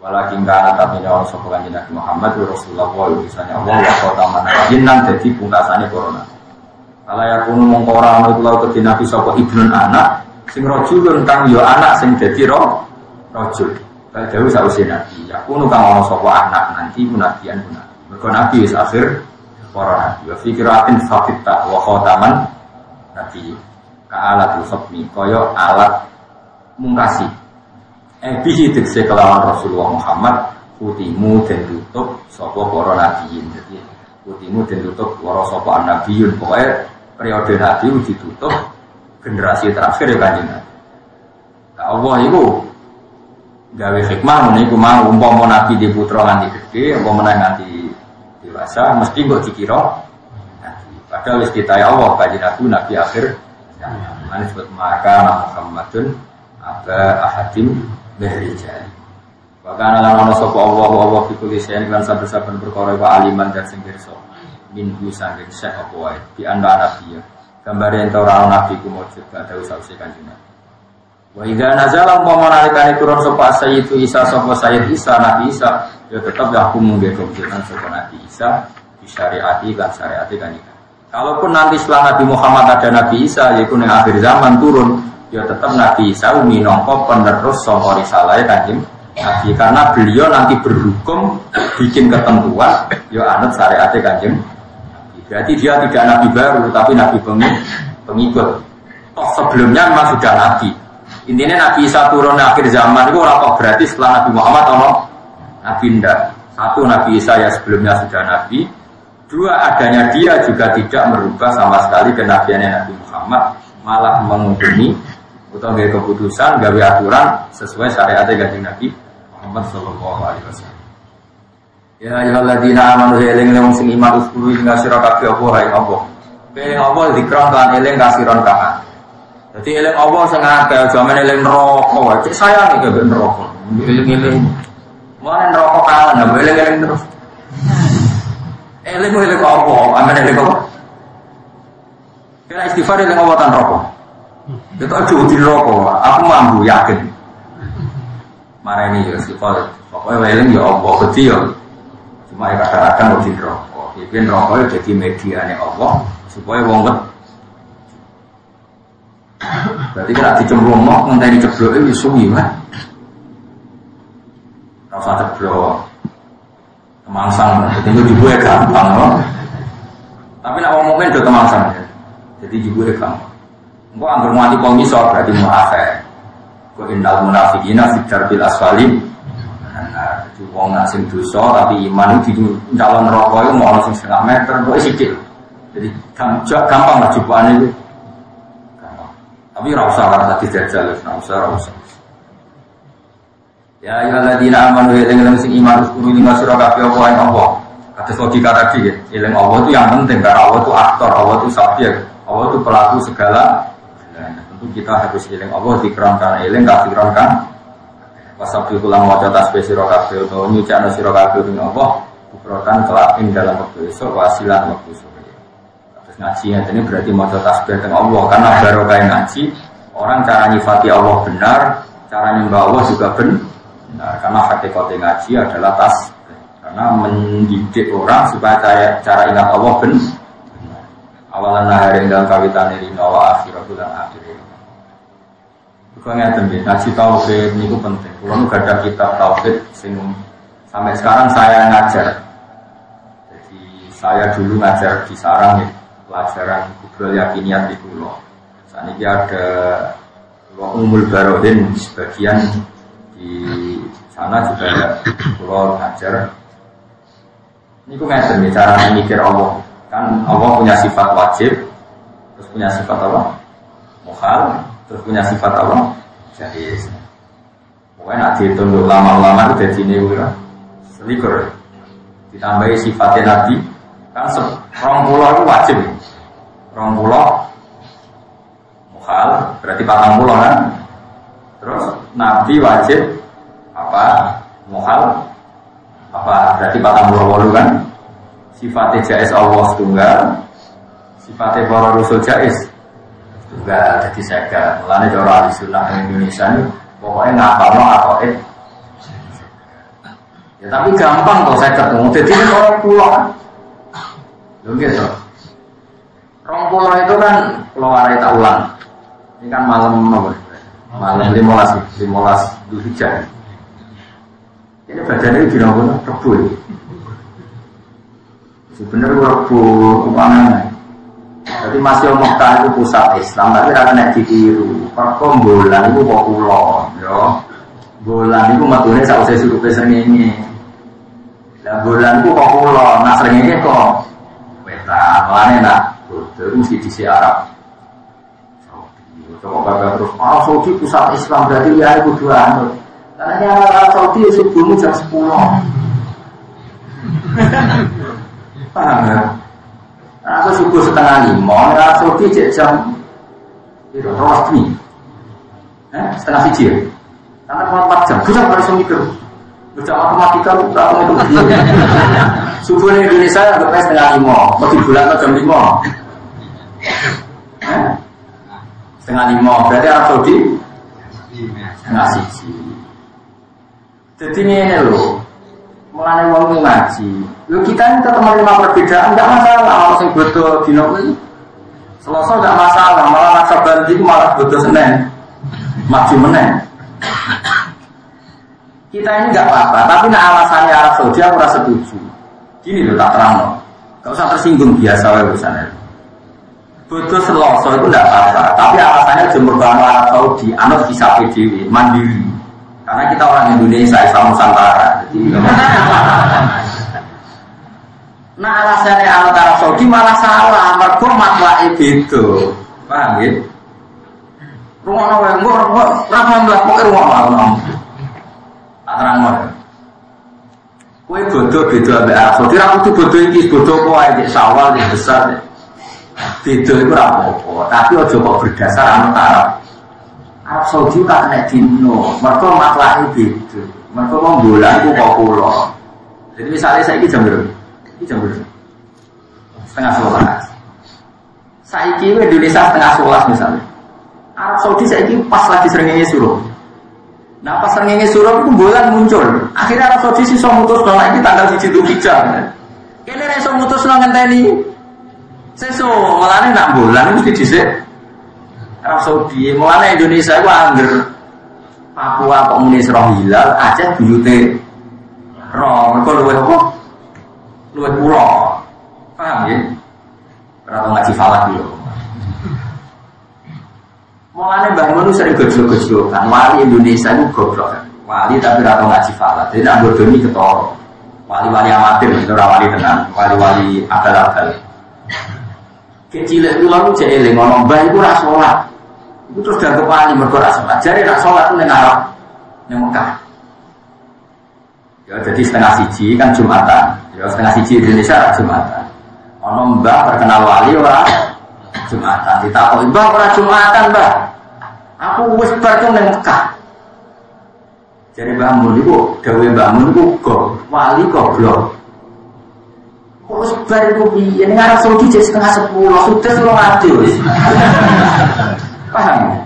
S1: Walakin kana tapi orang sok kanjeng Nabi Muhammad Rasulullah misalnya Allah wa taman jinan jadi pungkasane corona. Kalau yang ngomong orang itu lalu ke Nabi sok ibnun anak sing rajulun kang yo anak sing dadi rajul. Kalau sausi Nabi, ya kuno kang ono sapa anak nanti munabian guna. Mergo Nabi wis akhir para nabi. Wa fikiratin faqitta wa khataman Nabi. Ka alatul khatmi kaya alat mungkasi. Bihi tekse kelawan Rasulullah Muhammad kutimu den tutup sapa para nabiyin. Jadi kutimu den tutup para sapa nabiyun. Pokoke periode nabi ditutup generasi terakhir ya kanjeng Nabi. Allah itu gawe hikmah niku mau umpama nabi di putra nganti gede umpama nganti dewasa mesti mbok dikira nabi. Padahal wis ditaya Allah kanjeng Nabi akhir zaman. Disebut maka Muhammadun aba ahadim berrijal. Bahkan ana sapa Allah fikul sen lan saben-saben perkara wa aliman dan sing pirsa. Minggu saking syekh apa wae di anda nabi ya. Gambare ento ora nabi ku mujud ada usah-usah kanjeng Nabi. Wa idza nazala umpamane turun sapa Sayyidu Isa sapa Sayyid Isa Nabi Isa ya tetap aku mungge kemudian sapa Nabi Isa di syariati kan syariati kan. Kalaupun nanti setelah Nabi Muhammad ada Nabi Isa yaitu ning akhir zaman turun ya tetap Nabi Isa minangka penerus saka risalah kanjeng Nabi karena beliau nanti berhukum bikin ketentuan ya anut syariati kanjeng. Berarti dia tidak Nabi baru tapi Nabi pengikut. Toh sebelumnya memang sudah Nabi. Intinya Nabi Isa turun akhir zaman itu orang berarti setelah Nabi Muhammad Allah Nabi ndak. Satu Nabi Isa ya sebelumnya sudah Nabi. Dua adanya dia juga tidak merubah sama sekali kenabiannya Nabi Muhammad, malah menghukumi atau gawe keputusan, gawe aturan sesuai syariat Kanjeng Nabi Muhammad sallallahu alaihi wasallam. Ya ayyuhalladzina amanu eling sing iman uskuru ing sira kabeh apa hae apa. Eling apa zikron lan eling kasiron kahan. Jadi eling Allah sing akeh jaman eling neraka wae. Cek sayang iki mbek neraka. Eling-eling. Mana neraka kalah ndak eling-eling terus. Eling apa? Aman eling apa? Kena istighfar eling apa tan neraka. Itu aja di neraka. Aku mampu yakin. Marani ya istighfar. Pokoke eling ya apa gede ya. Cuma kadang-kadang di neraka. Iki neraka ya dadi mediane Allah supaya wong berarti kalau dicemplungno ngenteni cebloke wis suwi wae. Rasa ceblok. Kemangsang, itu juga gampang loh. Tapi nak ngomongin do kemangsang. Jadi juga gampang. Engko anggere mati kok iso berarti munafik. Kok innal munafiqina fi darbil asfali. Nah, itu wong sing dosa tapi iman itu calon neraka iku mau sing 1,5 meter kok sithik. Jadi gampang lah jupane itu. Tapi rasa kata tidak jelas, rasa. Ya ayyuhalladzina amanu eling sing iman uskuru lima sira kabeh apa ae apa. Kados logika tadi ya, eling Allah itu yang penting karena Allah itu aktor, Allah itu subjek, Allah itu pelaku segala. Nah, tentu kita harus eling Allah dikrankan eling kasirankan. Wasabi ulang maca tasbih sira kabeh utawa nyucakno sira kabeh ing Allah, bukrotan kelak ing dalam waktu esuk wasilan waktu sore. Ngaji ini berarti maca tasbih teng Allah karena barokah ngaji orang cara nyifati Allah benar, cara nyembah Allah juga benar karena hakikatnya ngaji adalah tasbih karena mendidik orang supaya cara ingat Allah benar. Awalan nahari dalam kawitan ini wa akhiratul dan akhir. Bukannya tembe ngaji tauhid itu penting. Kalau nu ada kitab tauhid sing sampai sekarang saya ngajar. Jadi saya dulu ngajar di Sarang ya. Pelajaran Kubral Yakiniyat di Pulau. Saat ini ada Umul Barodin sebagian di sana juga ada Pulau ngajar. Ini aku ngerti cara mikir Allah. Kan Allah punya sifat wajib, terus punya sifat apa? Mukhal, terus punya sifat apa? Jaiz. Pokoknya nak dihitung lama-lama itu dari sini selikur. Ditambahi sifatnya Nabi. Kan 20 itu wajib. 20 mukhal berarti 40 kan. Terus Nabi wajib apa? Mukhal apa? Berarti 48 kan. Sifatnya jaiz Allah setunggal. Sifatnya para rasul jaiz setunggal. Jadi saya mulane cara ahli sunnah Indonesia ini pokoknya ngapalno atau ya tapi gampang kok saya ketemu. Jadi orang pulau kan. Gitu. 20 itu kan keluar tak ulang. Ini kan malam apa? Malam 15 Dzulhijjah. Ini badannya di nomor Rebu. Sebenarnya Rebu umpamanya. Jadi masih Mekah itu pusat Islam, tapi ora kena ditiru. Perkom bolan itu kok kula, ya. Bolan itu metune sausé surupe srengenge. Lah bolan itu kok kula, nah srengenge kok Malane nak, itu mesti di Arab. Coba baca terus. Saudi pusat Islam berarti ya itu dua anut. Karena Arab Saudi subuhmu jam 10. Paham ya? Aku subuh 4:30, Arab Saudi jam rosti. 3:30 ya? Karena kalau 4 jam, bisa harus mikir. Baca matematika lu tahu itu. Subuh di Indonesia anggap 4:30, mau di bulan atau jam 5. 4:30, berarti Arab Saudi 4:30. Jadi ini loh, mulai wong ngaji. Lu kita ini tetap menerima perbedaan, enggak masalah. Kalau sing bodoh dino kuwi Selasa enggak masalah, malah rasa bandi malah bodoh Senin. Maju meneh. Kita ini enggak apa-apa, tapi nah alasannya Arab Saudi aku rasa setuju. Gini loh tak terang loh. Enggak usah tersinggung biasa wae urusannya. Bodoh Selasa itu enggak apa-apa, tapi alasannya jumur bahwa Arab Saudi anut bisa PDW, mandiri. Karena kita orang Indonesia, Islam Nusantara. Nah alasannya anut Arab Saudi malah salah, mergo matlae beda. Paham ya? Rumono wae engko ora mambah kok rumono. Tak terangno. Kowe bodoh beda ambek Arab Saudi, ra kudu bodoh iki, bodoh kok ae sawal iki besar. Beda iku ora apa-apa, tapi aja kok berdasar anut Arab. Arab Saudi tak kena dino, mereka maklahi beda. Mereka mau bulan itu kok pulau. Jadi misalnya saya ini jam berapa? Ini jam berapa? 10:30. Saya ini Indonesia 10:30 misalnya. Arab Saudi saya ini pas lagi srengenge suruh. Nah pas srengenge suruh itu bulan muncul. Akhirnya Arab Saudi sih mutus nolak ini tanggal 1 Dzulhijjah. Kene ra iso mutus nang ngenteni. Sesuk mulane nak bulan mesti dhisik. Arab Saudi, mulanya Indonesia itu angger Papua komunis roh hilal, Aceh buyute roh, mereka luwih apa? Luwih pulau. Paham ya? Berapa ngaji falak dulu. Mulanya bangun itu sering gejol-gejolkan, wali Indonesia itu goblok. Wali tapi rata ngaji falak, jadi nak bodoni ketoro. Wali-wali amatir, itu wali tenang, wali-wali akal-akal. Kecil itu lalu jadi ngomong mbah itu ora salat. Itu terus dianggap wali mergo ora salat. Jare ora salat ku ning Arab, ning Mekah. Ya jadi 1:30 kan Jumatan. Ya 1:30 Indonesia Jumatan. Ono mbah terkenal wali ora Jumatan. Ditakoki, "Mbah ora Jumatan, Mbah? Aku wis bar ning Mekah." Jadi Mbah Mun iku dawuhe Mbah Mun iku wali goblok. Kok sebar itu piye? Ning Arab Saudi jek 9:30, sudah suruh ngati wis. Paham?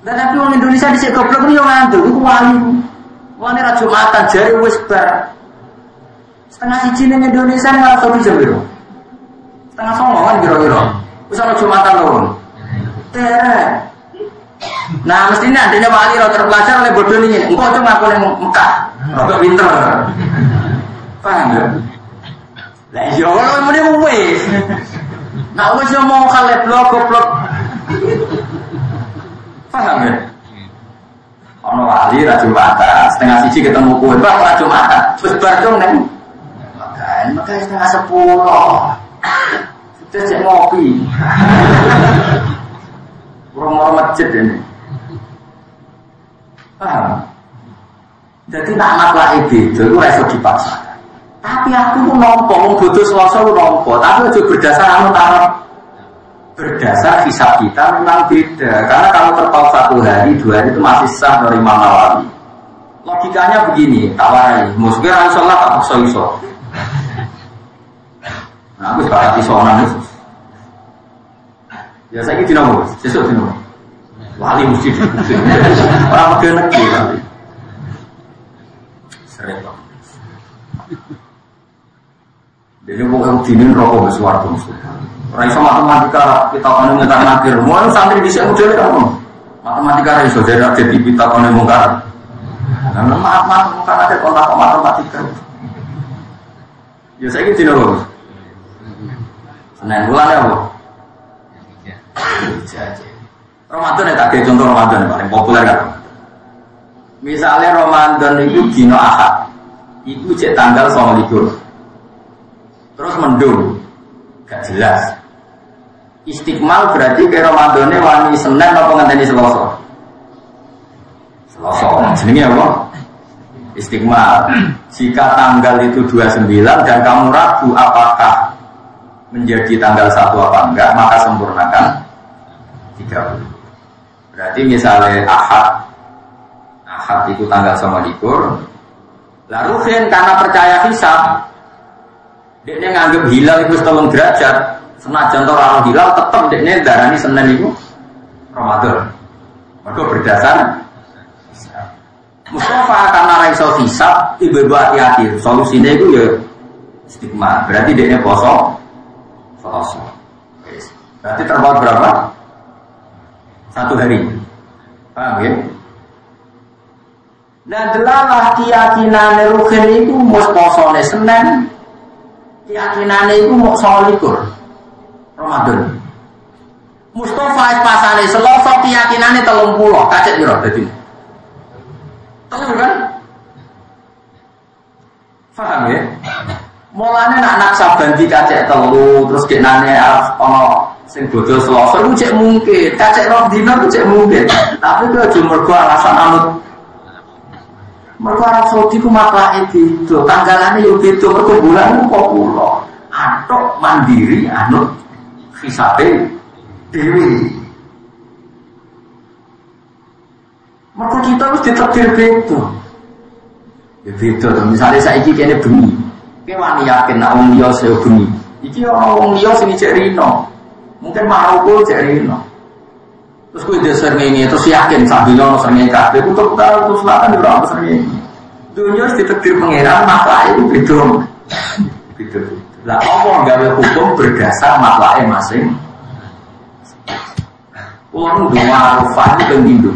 S1: Dan tapi orang Indonesia dhisik goblok iki yo ngandel, iku wali. Wali ra Jumatan jare wis bar. 1:30 ning Indonesia ning Arab Saudi jam piro? 8:30 kan kira-kira. Wis ana Jumatan lho. Terek. Nah, mestinya adanya wali ora terpelajar oleh bodoh ini. Engko cuma aku ning Mekah. Rada pinter. Paham ya? Lah iya ora muni wis. Nak wis yo mau kale blok. Paham ya? Ono wali ra Jumatan, 1:30 ketemu kowe, Pak, ra Jumatan. Wis bar dong nang Mekah 9:30. Sudah cek ngopi. Orang-orang masjid ini. Paham? Jadi nak maklahi beda itu reso dipaksakan. Tapi aku pun nompo, wong bodoh Selasa ku nompo, tapi aja berdasar anut Arab. Berdasar hisab kita memang beda. Karena kalau terpaut 1 hari, 2 hari itu masih sah dari Imam Nawawi. Logikanya begini, tawarai, musuhnya harus sholat atau iso. Nah, aku sepakat isonan itu. Ya saya ini dinamo, sesuk dinamo. Wali mesti orang pegawai negeri tapi seret. Jadi bukan dinin rokok bersuara musuh. Orang iso matematika kita kan ngetar nakir. Mau santri bisa model kamu. Matematika iso jadi ada di kita kan mungkar. Nah, maaf mungkar ada kontak matematika. Ya saya ini dinamo. Senin bulan ya bu. Ramadan ya tak contoh Ramadan paling populer kan. Misalnya Ramadan itu dino Ahad, itu cek tanggal 29. Terus mendung, gak jelas. Istiqmal berarti ke Ramadannya wani Senin apa ngenteni Selasa? Selasa, jenenge apa? Istikmal. Jika tanggal itu 29 dan kamu ragu apakah menjadi tanggal 1 apa enggak, maka sempurnakan 30. Berarti misalnya Ahad itu tanggal 29. Lalu karena percaya hisab, dia nganggep hilal itu 3 derajat. Senajan ora hilal tetap dia darani Senin itu Ramadan. Maka berdasar Mustafa karena raiso hisab, ibu-ibu hati-hati. Solusinya itu ya stigma. Berarti dia poso. Berarti terpaut berapa? 1 hari. Paham ya? Nah delalah keyakinan ruhin itu mus posone Senin, keyakinan itu mau 29 Ramadan. Mustafa pasane Selasa keyakinane 30, kacet piro dadi? Tahu kan? Paham ya? Mulane nak naksabanti kacek 3 terus kenane ana sing bodho Selasa iku cek mungkin, kacek rong dina iku cek mungkin. Tapi kok aja mergo alasan anut. Mergo Arab Saudi ku maklake beda, tanggalane yo beda, mergo bulan kok kula. Atok mandiri anut hisabe dewi. Maka kita harus ditakdir beda. Ya beda tuh. Misalnya saiki kene bengi, kowe wani yakin nek wong liya sing bengi. Iki ana wong liya sing cek rino. Mungkin Maroko cek rino. Terus kowe dasar ngene terus yakin sambil ono srengenge kabeh kutuk utara selatan ora ono srengenge. Dunia harus ditakdir pangeran maklake itu beda. Beda. Lah apa gawe hukum berdasar maklake masing. Wong doa Arafah itu penting.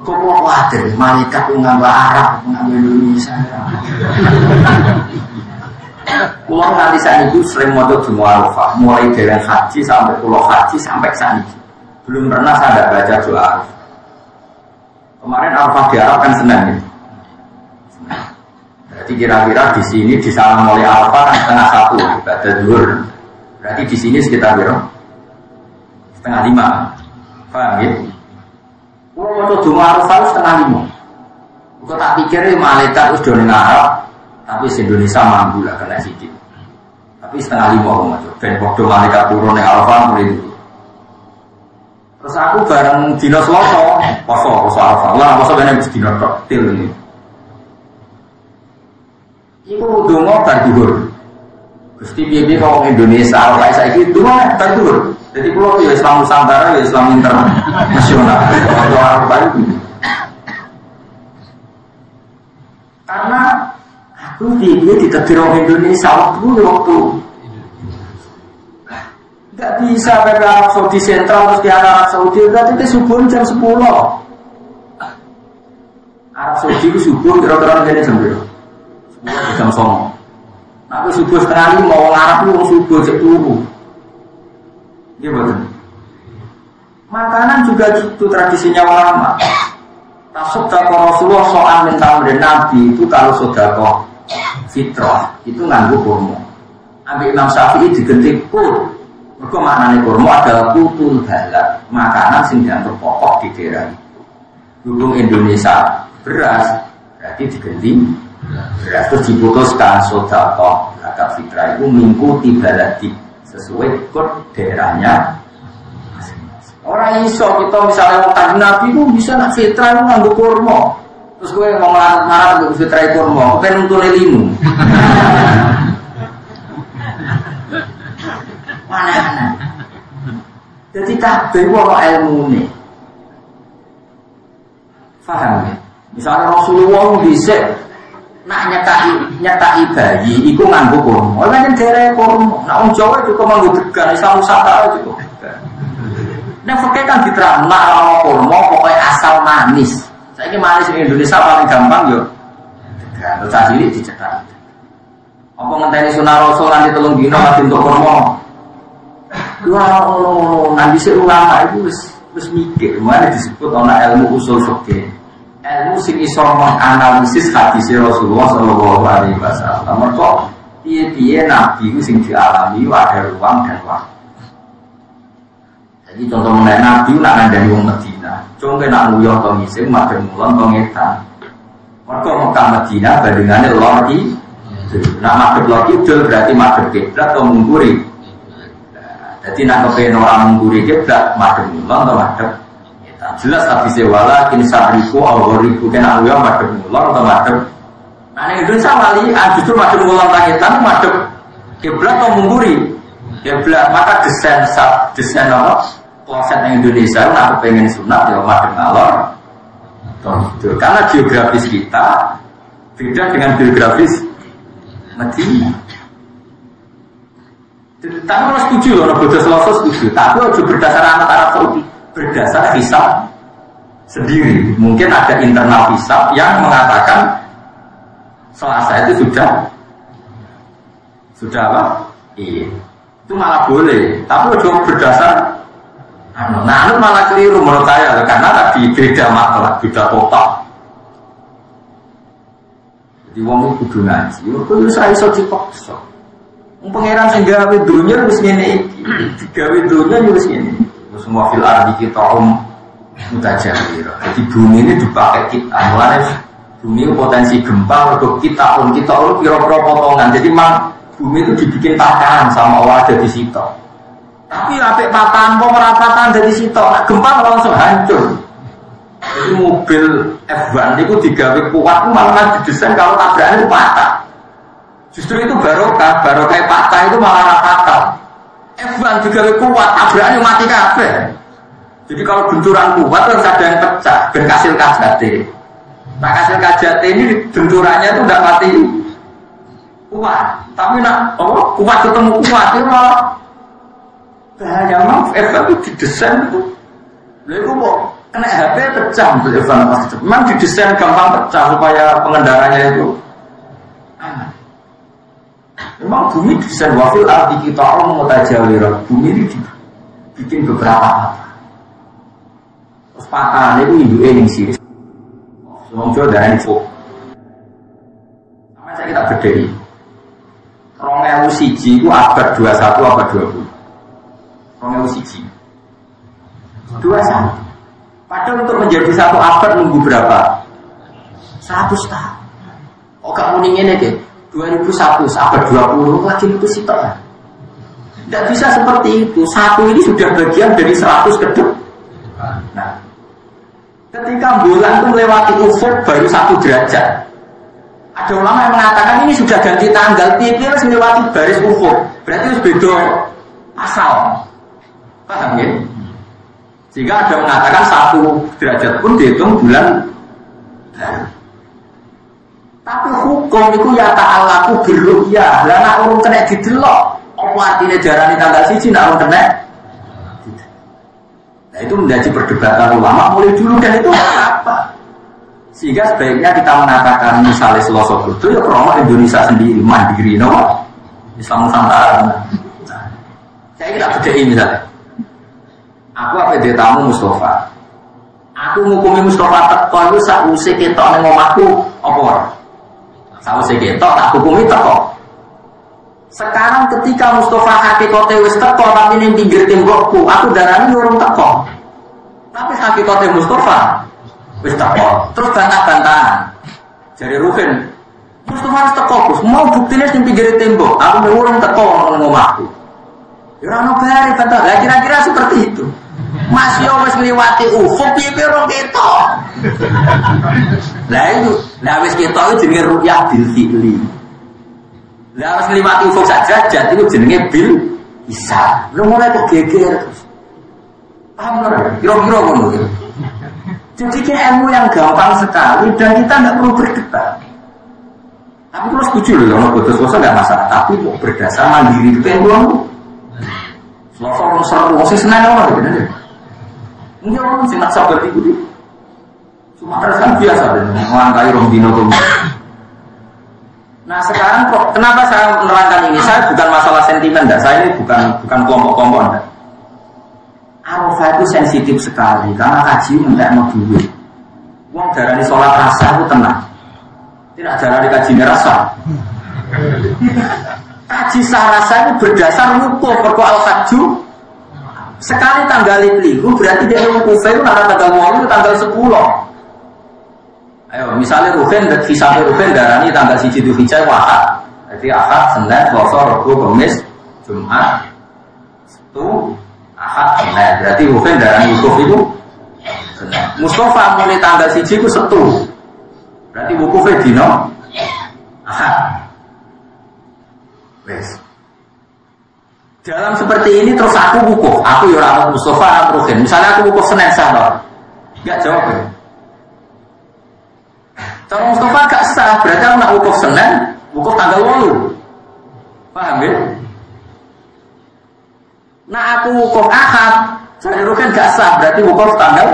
S1: Kok khawatir malaikat nganggo Arab, nganggo Indonesia. Kulo nganti sakniki sering maca doa Arafah, mulai dari haji sampai pulau haji sampai sakniki. Belum pernah saya baca doa Arafah. Kemarin Arafah di Arab kan Senin ya. Berarti kira-kira di sini di sana mulai Arafah kan setengah 1 ibadah zuhur. Berarti di sini sekitar berapa? Setengah 5. Paham ya? Kalau mau doa Arafah setengah 5. Kau tak pikir malaikat itu sudah Arab, tapi Indonesia mampu lah kena sedikit. Tapi setengah 5 aku macam. Ben waktu malaikat turun yang Arafah mulai dulu. Terus aku bareng dino Selasa, poso Arafah. Lah poso bener wis dino tok til ini. Iku donga bar dhuwur. Gusti piye kok Indonesia ora saiki donga bar dhuwur. Jadi pulau ya Islam Nusantara ya Islam internasional. Karena aku dia ditakdir orang Indonesia waktu nggak bisa PP Arab Saudi sentral terus di Arab Saudi berarti itu subuh jam 10. Arab Saudi itu subuh kira-kira jadi jam berapa? Jam 9. Nah aku subuh setengah 5 orang Arab itu subuh jam 7. Iya betul. Makanan juga gitu tradisinya ulama. Tasodaqah Rasulullah soal mental dari Nabi itu kalau sodaqah fitrah itu nganggo kurma. Ambil Imam Syafi'i diganti kur. Mergo maknane kurma adalah putul halal, makanan sing dianggap pokok di daerah itu. Hubung Indonesia beras berarti diganti beras terus diputuskan sodaqah zakat fitrah itu mengikuti baladi sesuai kod daerahnya. Orang iso kita misalnya mau Nabi itu bisa nak fitrah itu nganggo kurma. Terus gue mau marah untuk fitrah kurma, pengen untuk lelimu. Mana? Jadi kabeh ono ilmune. Paham ya? Misalnya Rasulullah bisa nak nyetai bayi iku nganggo kurma. Ora kan derek kurma. Nak wong Jawa juga nganggo degan, Islam Nusantara juga. Nek fakir kan diterang nak ora kurma pokoke asal manis. Saiki manis di Indonesia paling gampang yo degan. Terus cilik dicetak. Apa ngenteni sunah Rasul nanti 3 dina mati untuk kurma. Nanti si ulama itu wis mikir, mana disebut ana ilmu usul fikih. Ilmu sing iso menganalisis hadis Rasulullah sallallahu alaihi wasallam. Mergo piye-piye nabi ku sing dialami ada ruang dan waktu. Jadi contoh mengenai nabi nak ngandani wong Madinah. Contoh nak nguyah to ngising madhep mulon to ngetan. Mergo Mekah Madinah bandingannya lor kidul. Nah madhep lor kidul berarti madhep kiblat atau mengguri. Jadi nak kepengen orang mengguri kiblat madhep mulon atau madhep. Jelas tapi sewala insariku algoriku kena uya madhep mulon atau madhep. Nah ini Indonesia wali justru madhep mulon rakitan madhep kiblat atau mengguri. Kiblat maka desain apa? Kloset yang Indonesia nak kepengen sunat ya madhep ngalor. Karena geografis kita beda dengan geografis Madinah. Tapi kalau setuju loh, bodoh selosok setuju. Tapi harus berdasar anak Arab Saudi, berdasar hisab sendiri. Mungkin ada internal hisab yang mengatakan Selasa itu sudah apa? Iya, itu malah boleh. Tapi harus berdasar. Nah, itu malah keliru menurut saya karena tadi beda masalah, beda kotak. Jadi wong itu kudu ngaji. Kudu saya iso dipaksa. Pangeran sing gawe dunya wis ngene iki. Digawe dunya wis ngene. Semua fil ardi kita mutajawir. Jadi bumi ini dipakai kita. Mulane bumi potensi gempa untuk kita kira-kira potongan. Jadi mang bumi itu dibikin patahan sama Allah ada di situ. Tapi apik patahan kok ora patahan dari situ. Gempa langsung hancur. Jadi mobil F1 itu digawe kuat malah didesain kalau tabrakan itu patah. Justru itu barokah patah itu malah fatal. F1 digawe kuat, tabrakan mati kabeh. Jadi kalau benturan kuat harus ada yang pecah, ben kasil kajate. Nah kasil kajate ini benturannya itu tidak mati kuat. Tapi nak kuat ketemu kuat itu malah bahaya. Memang F1 itu didesain itu. Lalu kok kena HP pecah untuk F1 pasti. Memang didesain gampang pecah supaya pengendaranya itu aman. Memang bumi desain wafil arti kita orang mutajawirah. Bumi ini bikin beberapa patah. Terus patahan itu induknya yang sih. Semua jauh dari info. Sama saya kita berdiri. Rongel siji itu abad 21 abad 20. Rongel siji 21. Padahal untuk menjadi satu abad nunggu berapa? 100 tahun. Oh gak muningin aja 2001 abad 20 lagi itu sitok ya. Tidak bisa seperti itu. Satu ini sudah bagian dari 100 ke depan. Nah, ketika bulan itu melewati ufuk baru 1 derajat. Ada ulama yang mengatakan ini sudah ganti tanggal, TV harus melewati baris ufuk. Berarti harus beda asal. Paham ya? Sehingga ada mengatakan 1 derajat pun dihitung bulan. Tapi hukum itu ya ta'alaku berru'yah. Lah nak urung kena didelok. Apa artinya jarani tanggal siji nak urung kena? Nah itu menjadi perdebatan ulama mulai dulu dan itu apa? Sehingga sebaiknya kita mengatakan misalnya Selasa itu ya krono Indonesia sendiri mandiri, no? Islam Nusantara. Saya tidak bedai misalnya. Aku apa dia tamu Mustafa. Aku ngukumi Mustafa teko itu sausé ketok ning omahku apa ora? Sausé ketok tak hukumi teko. Sekarang ketika Mustafa hakikate wis teko tapi ning pinggir tembokku, aku darani urung teko. Tapi hakikate Mustafa wis teko. Terus bantah-bantahan. Jare Ruhin, Mustafa wis teko, Gus. Mau buktine ning pinggir tembok, aku urung teko ning omahku. Ya ora ono bare bantah. Lah kira-kira seperti itu. Mas yo wis ngliwati ufuk piye ora ketok. Lah itu, lah wis ketok itu jenenge ru'yah bil fi'li. Lah wis ngliwati ufuk saja jadi itu jenenge bil isa. Lu mulai kok geger terus. Paham ora? Kira-kira ngono gitu. Jadi kayak ilmu yang gampang sekali dan kita tidak perlu berdebat. Tapi kalau setuju loh, kalau putus-putus nggak masalah. Tapi kok berdasar mandiri itu yang belum. Selasa seru, masih senang orang gitu aja. Mungkin orang masih nak sabar itu. Sumatera kan biasa dan melangkai rombino tuh. Nah sekarang kok kenapa saya menerangkan ini? Saya bukan masalah sentimen, dah. Saya ini bukan kelompok-kelompok, dah. Arafah itu sensitif sekali karena kaji mentek mau duit. Wong darani sholat rasa itu tenang. Tidak darani kaji rasa. Kaji sarasa itu berdasar wukuf perko al-hajju. Sekali tanggal 5 berarti dia wukuf itu karena tanggal 8 itu tanggal 10. Ayo, misalnya Ruben, hisabnya Ruben darani tanggal 1 Dzulhijjah Ahad. Jadi Ahad, Senin, Selasa, Rabu, Kamis, Jumat, Sabtu, Ahad, Senin. Berarti Ruben darani wukuf itu Senin. Mustafa mulai tanggal 1 itu Sabtu. Berarti wukufnya dino Ahad. Wes. Dalam seperti ini terus aku wukuf. Aku ya ora Mustafa Ruben. Misalnya aku wukuf Senin sah. Enggak jawab ya. Kalau Mustafa gak sah, berarti aku nak wukuf Senin, wukuf tanggal 8. Paham ya? Nah aku wukuf Ahad, saya Rukin gak sah, berarti wukuf tanggal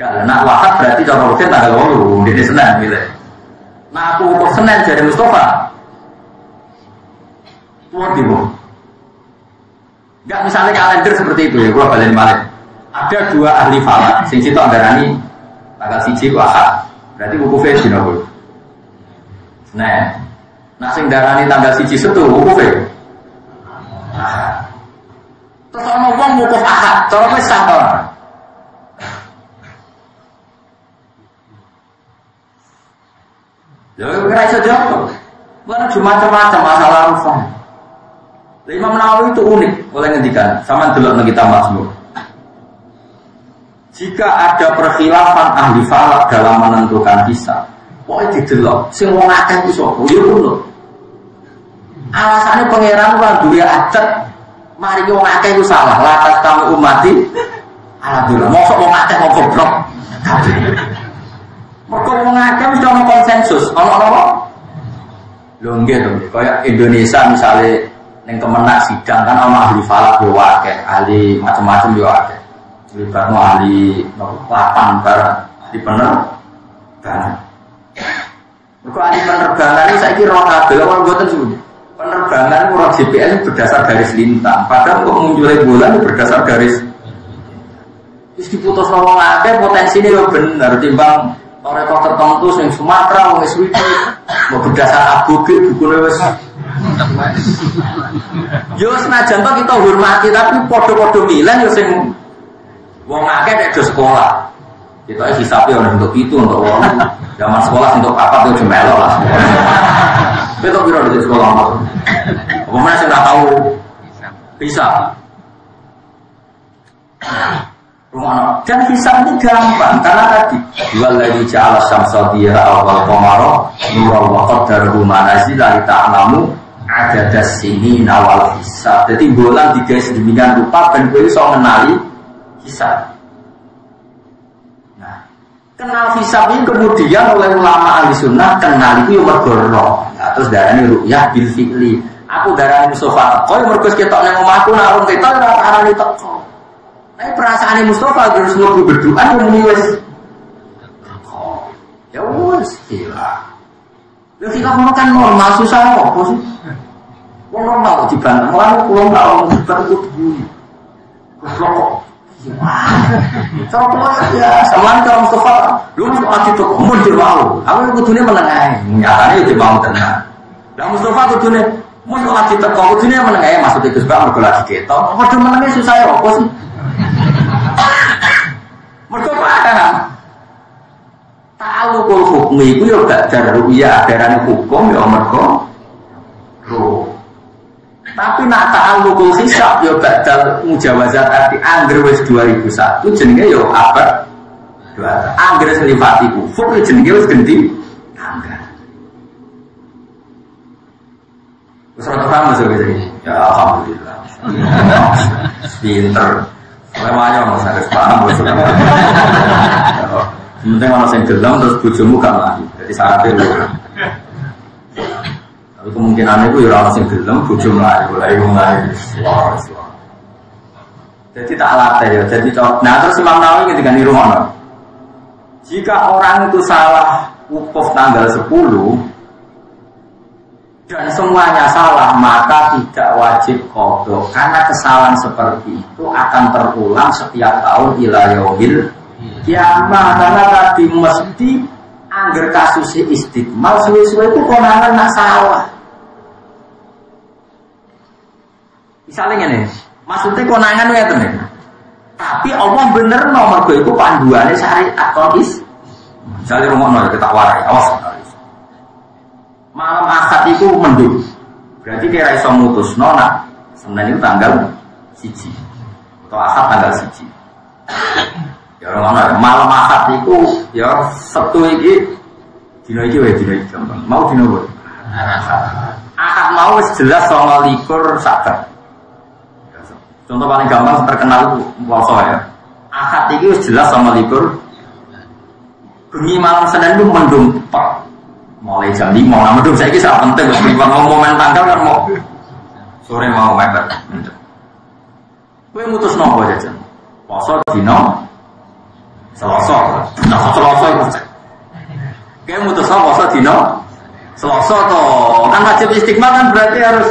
S1: gak nak Ahad berarti cara Rukin tanggal 8, ini Senin milih. Nah aku wukuf Senin jadi Mustafa. Tuan di bawah. Gak misalnya kalender seperti itu ya, gua balik balik. Ada 2 ahli falak, sing situ anggarani tanggal 1 ku Ahad, berarti wukufnya dina kuwi. Nah sing darani tanggal 1 Setu wukufnya Ahad. Terus ana wong wukuf Ahad, cara wis sah to. Lha ora iso jawab. Bukan cuma macam-macam masalah rufah. Imam Nawawi itu unik oleh ngendikan, sama delok nang kitab Mazmur. Jika ada perkhilafan ahli falak dalam menentukan hisab, pokoknya didelok, sing wong akeh ku sapa? Ya ngono. Alasane pangeran ora duwe adat, mari wong akeh ku salah, latas kamu umati. Alhamdulillah, mosok wong akeh kok goblok. Mergo wong akeh wis ono konsensus, ono apa? Lho nggih to, kaya Indonesia misalnya ning Kemenak sidang kan ono ahli falak yo akeh, ahli macam-macam yo akeh. Libatno ahli lapan barang ahli penerbangan. Mergo ahli penerbangan ini saiki roh kabeh kok mboten suwi. Penerbangan ora GPS berdasar garis lintang, padahal kok munculnya bulan berdasar garis. Wis diputus wong akeh potensine yo bener timbang rekor tertentu sing Sumatera wong Sweden mau berdasar aboge bukune wis. Yo senajan to kita hormati tapi padha-padha milih yo sing wong akeh nek do sekolah. Kita hisabe ono untuk itu untuk wong. Zaman sekolah untuk apa tuh jemelo lah. Betul kira di sekolah apa? Apa mana saya enggak tahu. Bisa. Rumah dan hisab ini gampang karena tadi wallahi ja'ala syamsa diyara wal qamara nuran wa qaddarahu manazila li ta'lamu adadas sinina wal hisab. Jadi bulan digawe sedemikian rupa ben kowe iso ngenali hisab. Nah, kenal hisab ini kemudian oleh ulama ahli sunnah kenal itu yang mergoro. Nah, terus darahnya ru'yah bil fi'li. Aku darahnya Mustafa teko, yang mergos ketok yang omahku narung ketok, yang arah teko. Tapi perasaannya Mustafa harus ngebu berdoa, yang meniwis teko. Ya wes, hilang. Ya hilang kan normal, susah apa sih? Normal dibantah, malah pulang gak orang dibantah itu dibunyi. Keslokok. Cara keluar ya, sama kalau Mustafa, lu masuk hati tuh, mundur mau. Aku kudunya menengah, nyatanya itu mau tenang. Dan Mustafa kudunya masuk hati tuh, kudunya menengah, maksudnya itu sebab mereka lagi ketok. Waduh menengah susah ya, apa sih? Mereka paham. Ta'alluqul hukmi itu ya gak ada ru'yah, ada hukum ya mereka. Tapi nak ta'alluqul hisab ya badal mujawazat arti angger wis 2001 jenenge ya abad 2. Angger selipati ufuk ya jenenge wis ganti angger. Wis ora paham masuk iki. Ya alhamdulillah. Pinter. Lemahnya Mas harus paham bos. Penting ana sing gelem terus bojomu gak mati. Jadi syaratnya lho. Tapi kemungkinan itu ya orang sing gelem bojo mulai. Jadi tak latih ya. Jadi nah terus Imam Nawawi ketika di rumah. Jika orang itu salah wukuf tanggal 10 dan semuanya salah, maka tidak wajib qadha karena kesalahan seperti itu akan terulang setiap tahun ila yaumil kiamah. Karena tadi mesti angger kasusnya istiqmal suwe-suwe itu konangan nak salah. Misalnya ini, maksudnya konangan ya temen. Tapi Allah bener nomor gue itu panduannya syariat atau Misalnya rumah kita warai, awas. Malam akad itu mendung. Berarti kira iso mutus nona. Senin itu tanggal 1 atau akad tanggal 1. Ya orang malam akad itu ya Sabtu iki dina iki wae dina iki gampang. Mau dina apa? Akad mau wis jelas 29 Sabat. Contoh paling gampang terkenal puasa ya. Akad iki wis jelas 29. Bengi malam Senin itu mendung tok. Mulai jam 5 mendung saiki sak penting wis mau momen tanggal kan mau sore mau mepet. Kowe mutus nopo jajan? Poso dina Selasa. Nah, Selasa itu cek. Kowe mutus nopo poso dina Selasa to. Kan wajib istiqmal kan berarti harus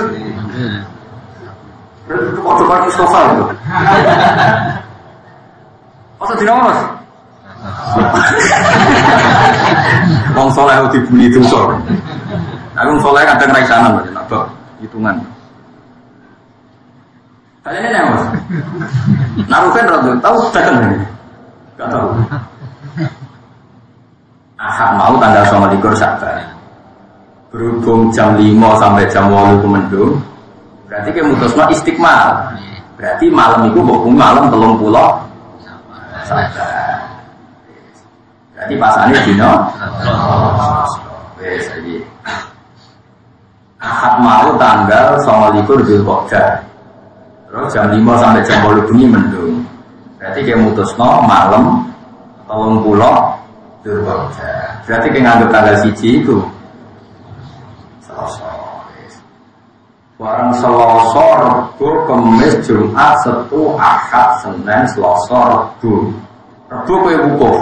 S1: coba Mustafa itu. Poso dina Mas. Wong soleh dibuli dosa. Aku soleh kadang ra isanan nabak hitungan. Kalian ini Mas. Naruhin rada tahu dagang ini. Enggak tahu. Ahad mau tanggal 29 Sabat. Berhubung jam 5 sampai jam 8 mendung. Berarti ke mutusno istiqmal. Berarti malam itu hukum malam 30 Sabat. Berarti pasane dino. Wes iki. Ahad mau tanggal 29 Zulqa'dah. Terus jam 5 sampai jam 8 bengi mendung. Berarti kayak mutusno malam 30 Zulqa'dah. Berarti kayak nganggep tanggal 1 itu Selasa. Barang Selasa, Rebo, Kamis, Jumat, Sabtu, Ahad, Senin, Selasa, Rebo. Rebo kowe wukuf.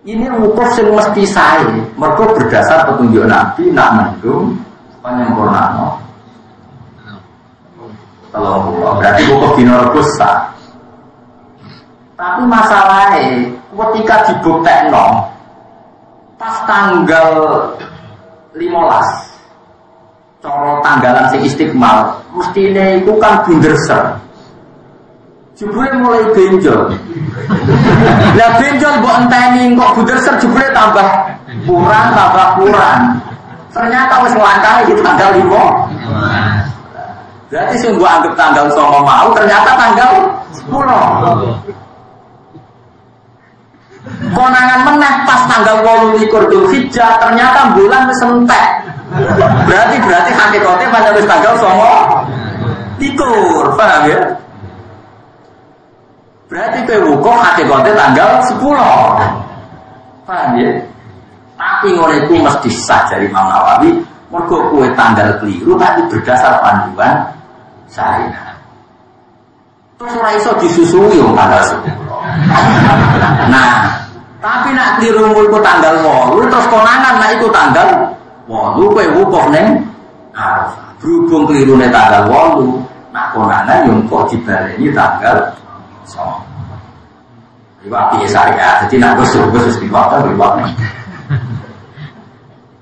S1: Ini wukuf sing mesti sae, mergo berdasar petunjuk Nabi nak mendung penyempurnaan. Kalau berarti wukuf dina Rebo sah. Tapi masalahnya ketika dibuktekno pas tanggal 15 cara tanggalan sing istiqmal mestine itu kan bunderser. Jebule mulai benjol. Lah benjol mbok enteni kok bunderser jebule tambah kurang. Ternyata wis langkahe di tanggal 5. Berarti sing mbok anggap tanggal 9 mau ternyata tanggal 10. Konangan meneh pas tanggal 28 Dzulhijjah ternyata bulan wis entek. Berarti hakikate pada wis tanggal 9. Paham ya? Berarti kowe wukuf hakikate tanggal 10. Paham ya? Tapi ngono iku mesti sah dari Imam Nawawi, mergo kowe tanggal keliru tapi berdasar panduan syariat. Terus ora iso disusui wong tanggal 10. Nah, tapi nak keliru iku tanggal 8 terus konangan nak iku tanggal 8 kowe wukuf ning Arafah. Berhubung kelirune tanggal 8, nak konangan yo kok dibaleni tanggal 9. Iwak piye syariat, dadi nak wis diwaktu.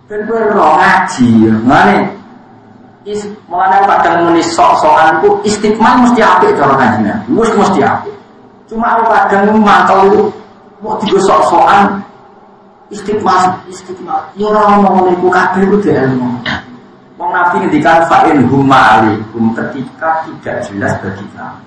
S1: Ben ora ngaji, ngene mulane kadang muni sok-sokan iku istiqmal mesti apik cara kanjeng. Wis mesti apik. Cuma aku kadang mantau itu mau tiga sok-sokan istiqmal. Ya ora ngono iku kabeh ku ilmu. Wong Nabi ngendikan fa'in humma alaikum ketika tidak jelas bagi kamu.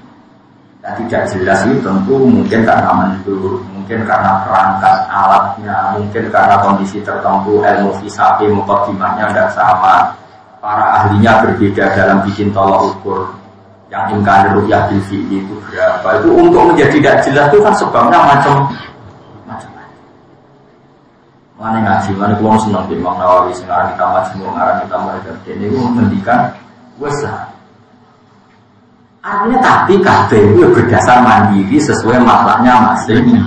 S1: Nah, tidak jelas itu tentu mungkin karena mendur, mungkin karena perangkat alatnya, mungkin karena kondisi tertentu, ilmu fisafi mukadimahnya tidak sama. Para ahlinya berbeda dalam bikin tolak ukur. Yang imkan ru'yah bil fi'li itu berapa? Itu untuk menjadi tidak jelas itu kan sebabnya macam-macam. Mana ngaji, mana keluar senang di Imam Nawawi, sekarang kita majmuk, sekarang kita mereka ini menghentikan wesah. Artinya tapi kabeh itu berdasar mandiri sesuai masalahnya masing-masing.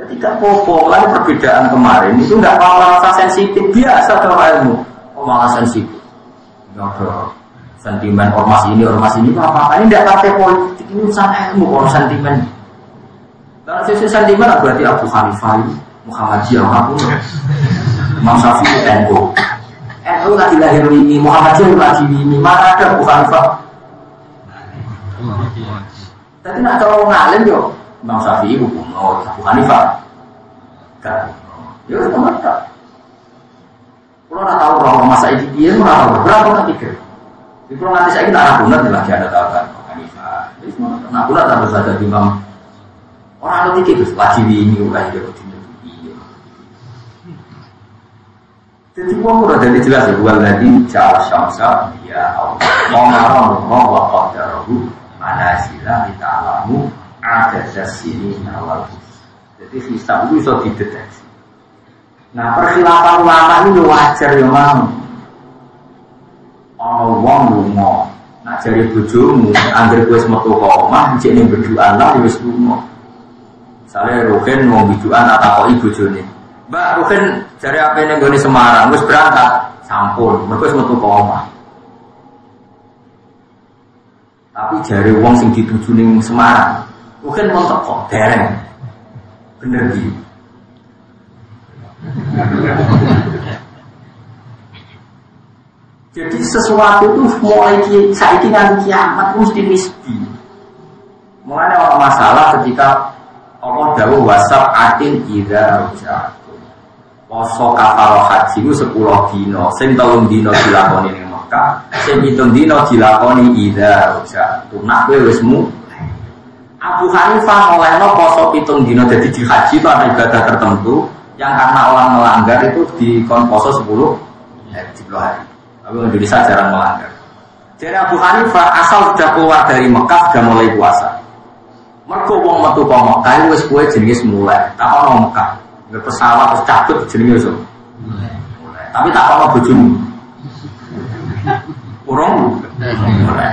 S1: Jadi tidak popo. Lalu perbedaan kemarin itu tidak malah sensitif biasa dalam ilmu. Oh malah sensitif. Ada sentimen ormas ini apa? Ini tidak partai politik, ini urusan ilmu kalau sentimen. Dalam sisi sentimen berarti Abu Hanifah, Muhammadiyah, Imam Syafi'i, NU. NU nggak dilahir ini, Muhammadiyah nggak ini, mana ada Abu Hanifah? Tapi nak kalau ngalim yo Imam Syafi'i hukum, Abu Hanifah kan. Ya wis temenan. Kalau nggak tahu orang masa ini dia tahu berapa kan pikir. Jadi kalau nanti saya kita ragunan lagi ada tawaran Hanifah. Jadi semua ragunan tak bisa jadi Imam. Orang ada pikir lagi ini ulah dia begini. Jadi uang udah jadi jelas ya. Buat lagi cara syamsa ya Allah. Mau wa qadarahu manazila kita alamu ada sini awal. Jadi hisab itu bisa dideteksi. Nah, perkhilafan ulama ini wajar ya mau. Ono wong lunga. Nah, jare bojomu anggere kowe wis metu ka omah, njek ning bedukan lah wis lunga. Misale Ruhin mau bidukan takoki bojone. Mbak Ruhin jare ape ning gone Semarang wis berangkat, sampun, mergo wis metu ka omah. Tapi jare wong sing dituju ning Semarang, Ruhin mau teko dereng. Bener iki. Jadi sesuatu itu mulai saiki nganti kiamat mesti nisbi. Mulai ada masalah ketika Allah dawuh wasab atin idza ruja'tum. Poso kafaro haji itu 10 dina, sing 3 dina dilakoni ning Mekah, sing 7 dina dilakoni idza ruja'tum. Nak kowe wis mulai. Abu Hanifah mulaino poso 7 dina jadi di haji itu ada ibadah tertentu yang karena orang melanggar itu di poso 10 hari. Tapi Indonesia jarang melanggar. Jadi Abu Hanifah asal sudah keluar dari Mekah sudah mulai puasa. Mergo wong metu ka Mekah wis kowe jenenge mulai. Tak ono Mekah. Nggak pesawat terus cabut jenenge iso. Mulai. Tapi tak ono bojomu. Urung mulai.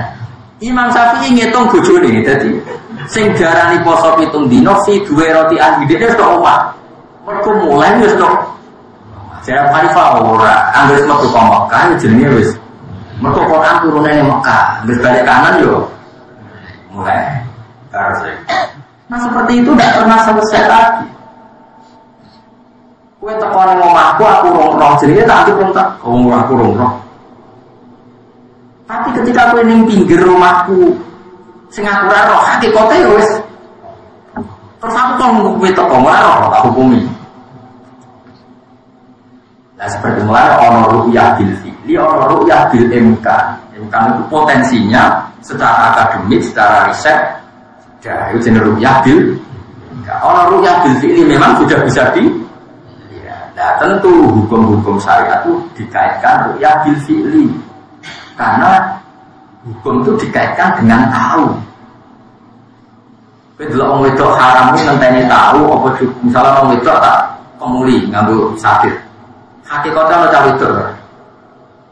S1: Imam Syafi'i ngitung bojone dadi sing diarani poso 7 dina si duwe roti andine wis tok omah. Mergo mulai wis tok. Saya Hanifah ora, anggere metu ka Mekah jenenge wis. Mergo Quran turune ning Mekah, wis balik kanan yo. Mulai. Nah seperti itu tidak pernah selesai lagi. Kue tekan ning omahku aku rong-rong jenenge tak anggap tak aku rong-rong. Tapi ketika kue ning pinggir rumahku sing aku ora roh hakikate wis. Terus aku kok kowe tekan ora roh tak hukumi. Nah seperti mulai ono ru'yah bil fi'li, ono ru'yah bil imkan. Imkan itu potensinya secara akademik, secara riset. Ya itu jenis ru'yah bil. Ono ru'yah bil fi'li memang sudah bisa di. Ya, nah tentu hukum-hukum syariat itu dikaitkan ru'yah bil fi'li. Karena hukum itu dikaitkan dengan tahu. Kalau orang wedok haram ini ngenteni tahu, apa misalnya orang wedok tak kemuli ngambil sakit. Hakikatnya lo cawe itu,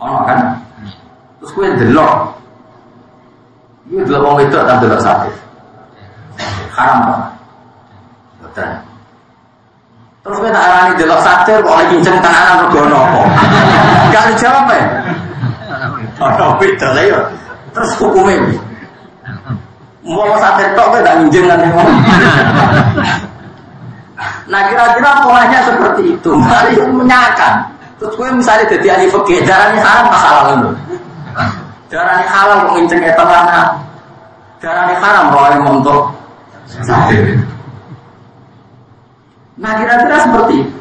S1: ono kan? Terus gue delok, gue delok orang itu tak delok sakit, haram kan? Betul. Terus gue tak arani delok sakit, kok lagi kenceng tenanan regono kok? Gak dijawab ya? Oh betul ya. Terus hukumnya, mau sakit kok gue tak nginjeng nanti mau. Nah kira-kira polanya seperti itu. Mari menyakan. Terus gue misalnya jadi ahli fikih, darahnya haram masalah lu. Darahnya halal kok nginceng etalana. Darahnya haram roh montok. Nah kira-kira seperti itu.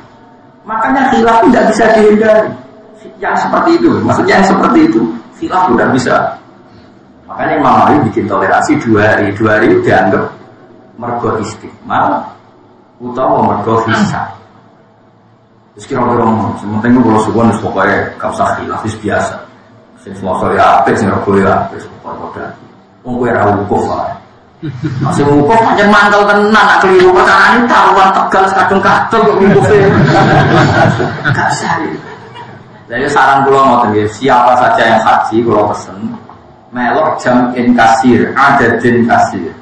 S1: Makanya khilaf tidak bisa dihindari. Yang seperti itu, maksudnya yang seperti itu, khilaf tidak bisa. Makanya Imam Ali bikin toleransi 2 hari. 2 hari itu dianggap mergo istiqmal utawa mergo hisab. Terus kira-kira sementing kalau subuhan pokoknya gak usah khilaf biasa. Sing selasa ya apik, sing rebo ya apik, pokoknya wong kowe ra wukuf wae. Masih wukuf pancen mantel tenan nak keliru perkarane taruhan Tegal kadung-kadung kok wukufe. Gak sah. Jadi saran kula ngoten nggih, siapa saja yang haji kula pesen melok jam'in kasir, adadin kasir.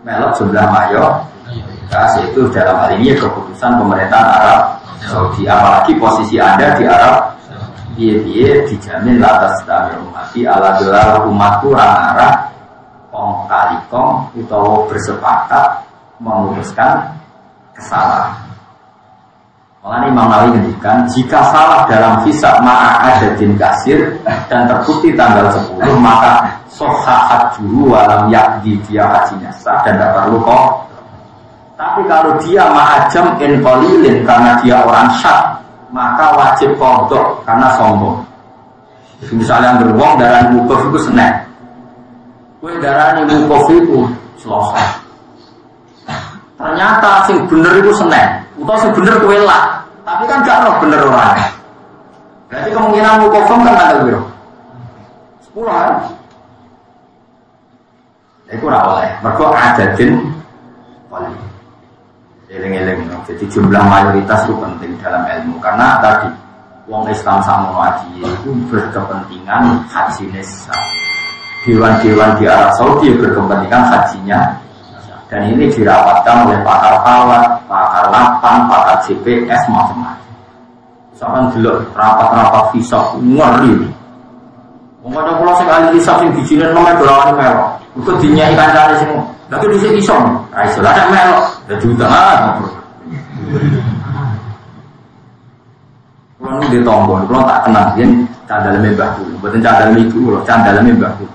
S1: Melok jumlah mayo. Kasih itu dalam hal ini keputusan pemerintahan Arab Saudi, apalagi posisi Anda di Arab biye dijamin atas damai umati ala dolar umatku arah kong kali kong utawa bersepakat memutuskan kesalahan. Makanya Imam Nawawi ngendikan jika salah dalam hisab ma'adadin kasir dan terbukti tanggal 10 maka sohahat juru walam yakdi dia hajinya sah dan tidak perlu kok. Tapi kalau dia ma'ajam in qalilin karena dia orang syak, maka wajib qadha karena sombong. Misalnya beruang darah wukuf itu senek, kue darah wukuf itu selasa. Ternyata sing bener itu senek, atau sing bener kue lah. Tapi kan gak roh bener orang. Berarti kemungkinan wukuf kan ada biro 10 kan? Itu rawaleh. Mereka adadin paling. Eling-eling. Jadi jumlah mayoritas itu penting dalam ilmu karena tadi wong Islam sama haji itu berkepentingan haji nisab. Dewan-dewan di Arab Saudi berkepentingan hajinya, dan ini dirapatkan oleh pakar falak, pakar lapan, pakar GPS macam-macam. Misalkan dulu rapat-rapat visa ngeri. Mengapa kalau saya kali visa sing bijine nomor dolaran merah, itu dinyai kancane sing lagi di sini isom, iso ada melok, ada juta bro. Kalau ini ditombol, kalau tak kenal, dia candalnya mbah dulu, bukan candalnya itu loh, candalnya mbah dulu.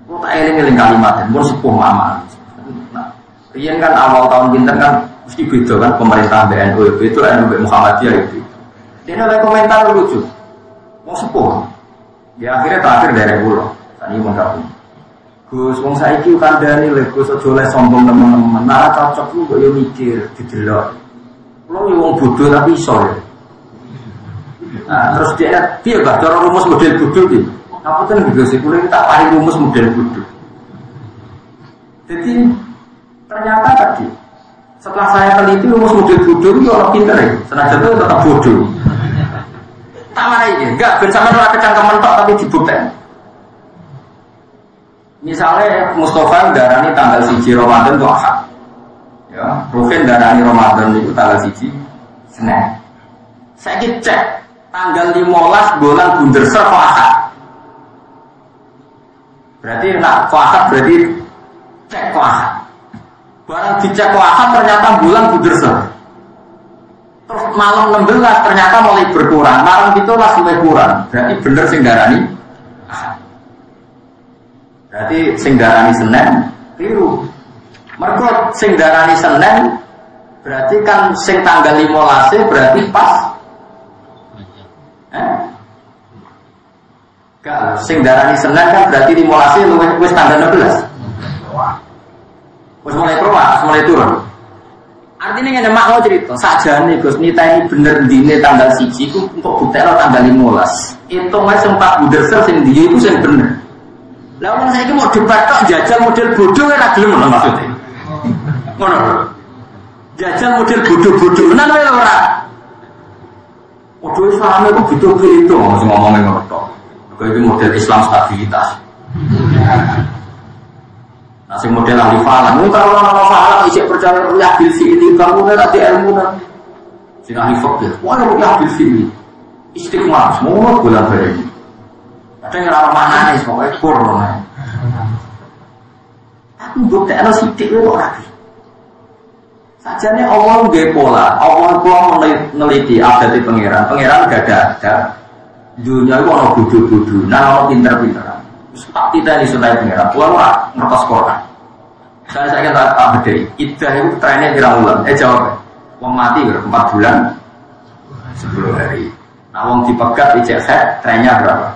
S1: Kalau tak eling-eling kalimatnya, baru sepuh mama. Nah, Rian kan awal tahun pinter kan mesti beda kan pemerintah BNU itu NU Muhammadiyah itu. Dia ada komentar lucu, mau sepuh. Dia akhirnya terakhir dari pulau, tadi mau gabung. Gus, wong saiki kandhani lho Gus aja oleh sombong teman-teman. Nah, cocok lu kok yo mikir didelok. Kulo yo wong bodoh tapi iso. Nah, terus dia Pak, cara rumus model bodoh iki. Apa ten Gus, kulo tak paring rumus model bodoh. Jadi ternyata tadi setelah saya teliti rumus model bodoh itu orang pinter ya. Senajan itu tetap bodoh. Tak marah ini, enggak bersama ora kecangkeman tok tapi dibuktikan. Misalnya Mustafa darani tanggal 1 Ramadan itu Ahad. Ya, Rufin darani Ramadan itu tanggal 1 Senin. Saya cek tanggal 15 bulan Bunderser kok Ahad. Berarti nak kok Ahad berarti cek kok Ahad. Barang dicek kok Ahad ternyata bulan Bunderser. Terus malam 16 ternyata mulai berkurang. Malam itu lah mulai kurang. Berarti bener sing darani Ahad. Berarti sing darani Senin biru. Mergo sing darani Senin berarti kan sing tanggal 15 berarti pas. Enggak, sing darani Senin kan berarti 15 wis tanggal 16. Wis mulai turun. Artinya ngene mak mau cerita, sajane Gus niteni bener dine tanggal 1 iku untuk buktekno tanggal 15. Hitung wis sempat Bunderser sing ndi iku sing bener. Lah wong saiki mau debat tok jajal model bodoh ora gelem ngono maksudnya. Ngono. Jajal model bodoh-bodoh tenan wae ora. Model Islam itu gitu-gitu mesti ngomongin ngono tok. Kaya iki model Islam stabilitas. Nah, sing model ahli falak, mun kalau ana falak isih percaya yakin ini kamu ora di ilmu nang. Sing ahli fikih, wah ora yakin ini. Istiqomah semua bulan beri. Ada yang ramah mana nih, pokoknya kurang. Tapi bukti ada sidik itu lagi. Sajane Allah nggih pola, Allah meneliti ada di pangeran gak ada. Dunia itu ono bodoh-bodoh, nah ono pinter-pinteran. Tak kita di sunai pangeran, kalau ngertos Quran. Saya kata bedai, idah itu trennya kira-kira. Jawab, wong mati 4 bulan 10 hari. Nah, wong dipegat ijek head, trennya berapa?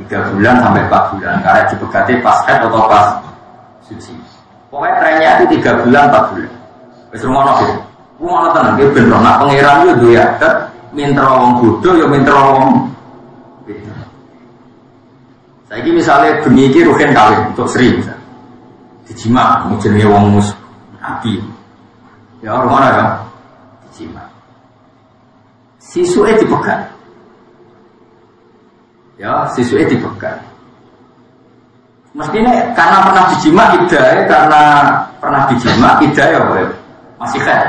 S1: 3 bulan sampai 4 bulan. Karena dipegati pas head atau pas suci. Pokoknya trennya itu 3 bulan 4 bulan. Wis rumono gitu. Rumono tenan ki ben nak pangeran yo duwe adat minter wong bodoh yo minter wong pinter. Saiki misale bengi iki ruhen kawin untuk Sri misal. Dijima jenenge wong mus nabi. Ya rumono ya. Dijima. Sisuke dipegat. Ya, sisuke dipegat. Mestinya karena pernah dijima tidak, karena pernah dijima tidak ya boleh. Masih khed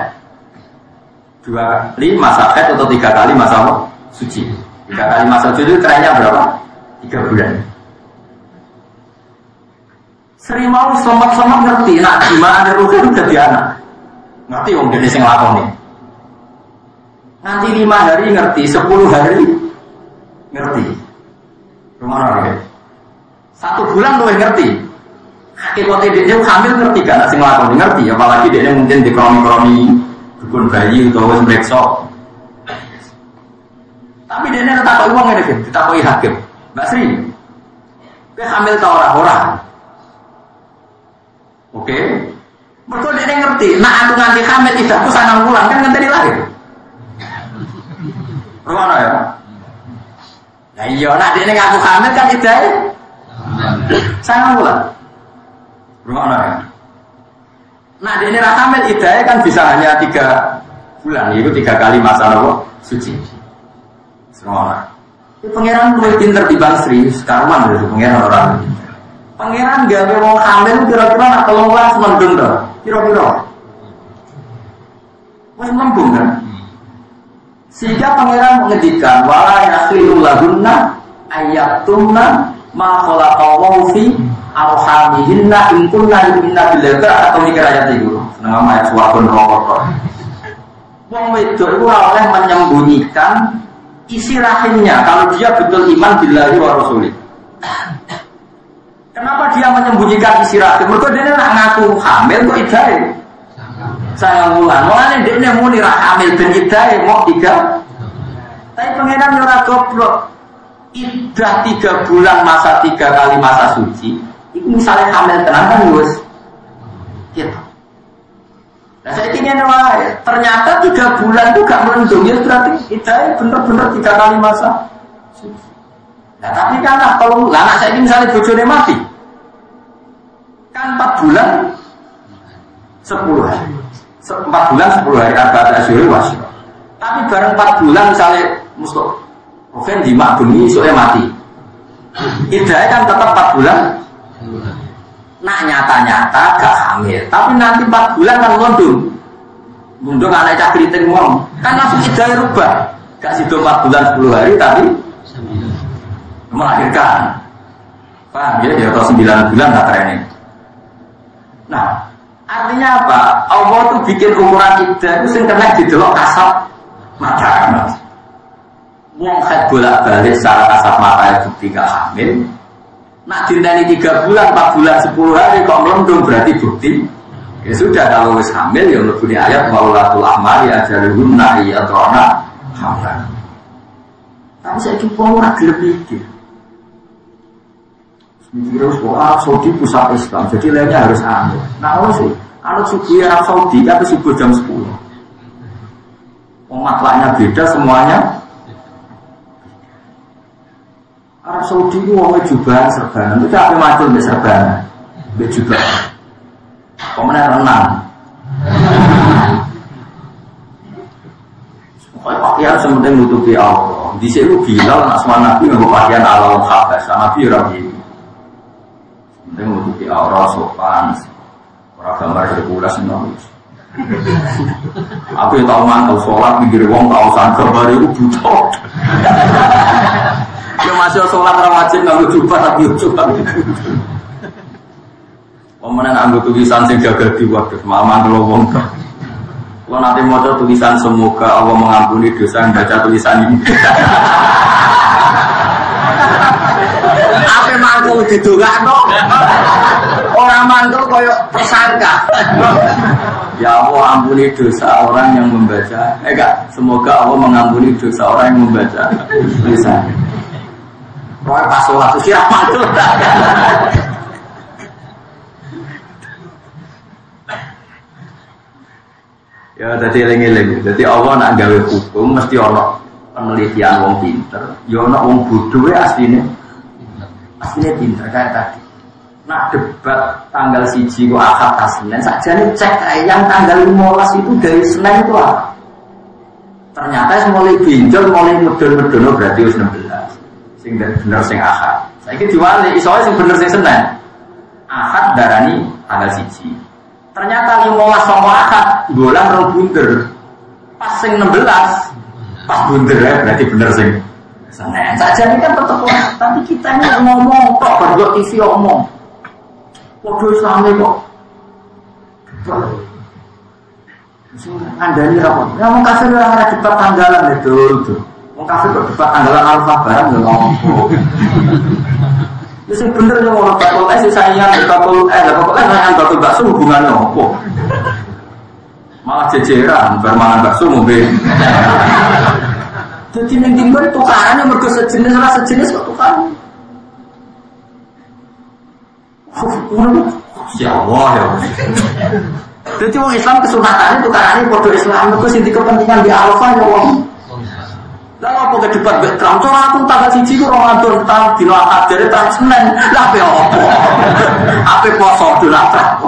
S1: 2 kali masa khed atau 3 kali masa suci. 3 kali masa suci itu trennya berapa? 3 bulan. Sering mau selamat-selamat ngerti, nak gimana ruh itu jadi anak. Ngerti om jadi sing lakoni. Nanti 5 hari ngerti, 10 hari ngerti. Rumah ya. 1 bulan tuh ngerti. Hakikatnya dia hamil ngerti kan? Sing lakoni ngerti, apalagi dia mungkin di kroni-kroni dukun bayi atau wis mreksa. Tapi dia takoi wong ngene iki, ditakoi hakim. Mbak Sri, kowe hamil ta ora? Oke. Mergo dia ngerti, nek aku nganti hamil idahku 9 bulan kan ngenteni lahir. Rono ya. Nah iya, nek dia ngaku hamil kan idahe 9 bulan. Rono ya. Nah dia hamil idahe kan bisa hanya 3 bulan, itu 3 kali masa suci. Semua. Pangeran luwih pinter timbang Sri, sekarang dari pangeran orang. Pangeran gawe wong hamil kira-kira nak 13 mendung to. Kira-kira. Wis lembung kan? Sehingga pangeran mengendikan wala yakhilul lahunna ayatumna ma khalaqallahu fi arhamihinna in kunna yu'minuna billahi atau mikir ayat itu. Seneng ayat suwakun rokok. Wong wedok itu oleh menyembunyikan isi rahimnya kalau dia betul iman billahi wa rasulih. Kenapa dia menyembunyikan isi rahim? Mergo dene nak ngaku hamil kok idahe 9 bulan. Mulane dene muni ra hamil ben idahe mau 3. Tapi pangeran ora goblok. Idah 3 bulan masa 3 kali masa suci. Iku misalnya hamil tenan kan wis gitu. Nah saya ingin ternyata 3 bulan itu gak melendung, ya berarti idahnya bener-bener 3 kali masa. Nah tapi kan kalau anak saya ini misalnya bojone mati, kan 4 bulan 10 hari, 4 bulan 10 hari arba'at asyhur wasyr. Tapi bareng 4 bulan misalnya Mustofa di mak bengi soalnya mati, idahnya kan tetap 4 bulan. Nah nyata-nyata gak hamil, tapi nanti 4 bulan kan mundung anak cah kriting wong kan langsung idahnya rubah, gak sido 4 bulan 10 hari tapi melahirkan. Paham ya? Dia atau 9 bulan tak training. Nah artinya apa? Allah tuh bikin ukuran idah itu sing kena didelok kasat mata. Wong head bolak-balik secara kasat mata itu tidak hamil. Nak dinteni 3 bulan, 4 bulan, 10 hari kok melendung berarti bukti. Ya sudah kalau wis hamil ya mlebu ayat waulatul ahmali ajaluhunna yatona hamlan. Tapi saiki wong ora gelem iki. Terus Arab Saudi pusat Islam, jadi lainnya harus hamil. Nah sih, kalau subuh Arab Saudi tapi subuh jam 10. Matlaknya beda semuanya. Arab Saudi itu wongnya jubahan serbanan, itu apa macul di serbanan, di jubahan. Kemudian renang. Pokoknya pakaian sementing nutupi Allah. Di sini Bilal nak sama Nabi nggak pakaian ala Habas, Nabi Rabi. Sementing nutupi Allah sopan, orang gambar sirkulasi Nabi. Aku yang tahu mantau sholat, mikir wong tahu sangka baru itu butuh. Ya masih sholat rawajib nggak lupa tapi coba. Pemenang ambil tulisan sing jaga di waktu mama kalau wong. Kalau nanti mau tulisan semoga Allah mengampuni dosa yang baca tulisan ini. Apa mangkul didongak no? Orang mangkul koyok tersangka. Ya Allah ampuni dosa orang yang membaca. Enggak, semoga Allah mengampuni dosa orang yang membaca tulisan. Roy pas sholat itu siapa itu? Ya tadi eling-eling. Jadi Allah nak gawe hukum mesti ono penelitian wong pinter. Ya ono wong bodoh asline. Asline pinter kayak tadi. Nak debat tanggal 1 kok akad Senin sakjane cek yang tanggal 15 itu dari Senin itu apa? Ternyata mulai binjol mulai medon-medono berarti wis 16. Sing bener sing akad. Saiki diwali iso sing bener sing Senin. Akad darani tanggal 1. Ternyata 15 sama akad bolang rong bunder. Pas sing 16 pas bunder ya berarti bener sing Senin. Sakjane kan tetep tapi kita ini ngomong kok baru TV ngomong. Waduh Islami kok. Andani rapor. Ya mau kafir orang ada debat tanggalan itu. Mau kafir kok debat tanggalan alfa barang nggak ngomong. Itu bener yang mau debat sih saingan bakul saingan bakul bakso hubungannya apa? Malah jejeran bermangan bakso mobil. Jadi ning timbal tukarannya mergo sejenis ora sejenis kok tukaran. Ya Allah ya. Jadi orang Islam kesunatannya tukarannya podo Islam itu sing kepentingan di Arafah ya wong. Lalu apa ke debat Trump? Soalnya aku tanggal 1 itu Ramadan tahun di Lahad jadi tahun Senin. Lah apa apa? Apa poso di Lahad?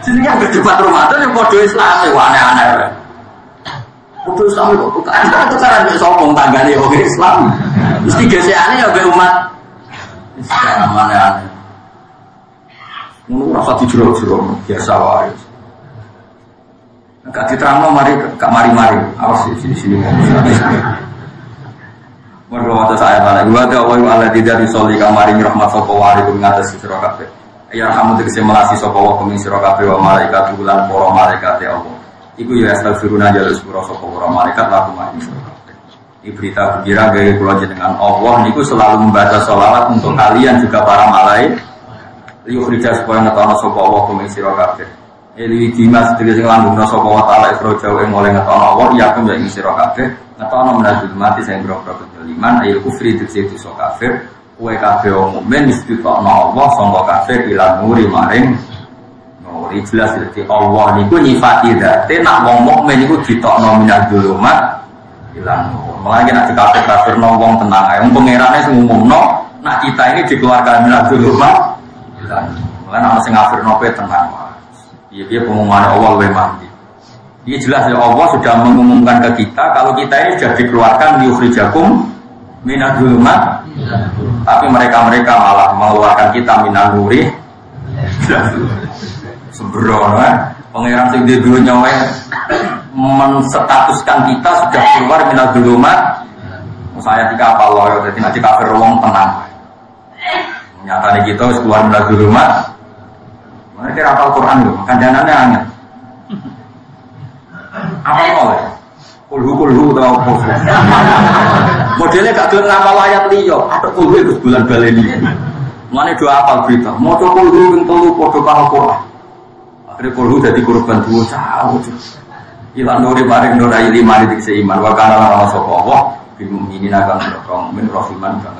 S1: Jadi yang ke debat Ramadan yang podo Islam ya aneh-aneh. Podo Islam kok tukaran itu sombong tanggane orang Islam. Mesti gesekannya ya ke umat Islam aneh-aneh. Ngono rasa dijero-jero biasa wae. Enggak diterangno mari awas di sini. Mergo saya bala wa ta wa ala tidak disoli kamari rahmat sapa wali ngatas sira kabeh. Ya kamu tegese melasi sapa wa kumi sira kabeh wa malaikat bulan para malaikat ya Allah. Iku ya astagfiruna jalur sepura sapa para malaikat laku mari sira kabeh. Iki berita gembira gawe kula jenengan Allah niku selalu membaca sholawat untuk kalian juga para malaikat. Yukhrija supaya ngetono sapa Allah kumi sira kabeh. Eli dimas tegese nglambungna sapa wa taala ikroja ing oleh ngetono Allah ya kum ya ing sira kabeh. Ngetono menadul mati sing boro-boro keliman ayo kufri dicet iso kafir kowe kabeh wong mukmin mesti ditokno Allah sangka kafir ilang muri maring nuri jelas dadi Allah niku nyifati zate nak wong mukmin niku ditokno menadul mat ilang mulane nek kafir wong tenang ae wong pangerane sing umumno nak kita ini dikeluarkan menadul mat ilang mulane ana sing kafirno kowe tenang piye pengumuman Allah luwih mandi. Ini jelas ya Allah sudah mengumumkan ke kita kalau kita ini sudah dikeluarkan yukhrijakum minadulumat, tapi mereka malah mengeluarkan kita minanuri. Sembrono, pangeran sing di dunia menstatuskan kita sudah keluar minadulumat. Saya di kapal loyo, jadi nanti kafir wong tenang. Nyatanya kita keluar minadulumat. Mereka hafal Quran loh, kandangannya aneh. Apa oleh? Kulhu tau apa? Modelnya gak gelem ngapal ayat liya, ada kulhu itu bulan baleni. Mulane doa apal berita, maca kulhu ping 3 padha karo Quran. Akhire kulhu dadi korban dua jauh. Ilang nuri maring nuri lima di seiman wa kana la sapa Allah bil mukminina kan mukmin rahiman kan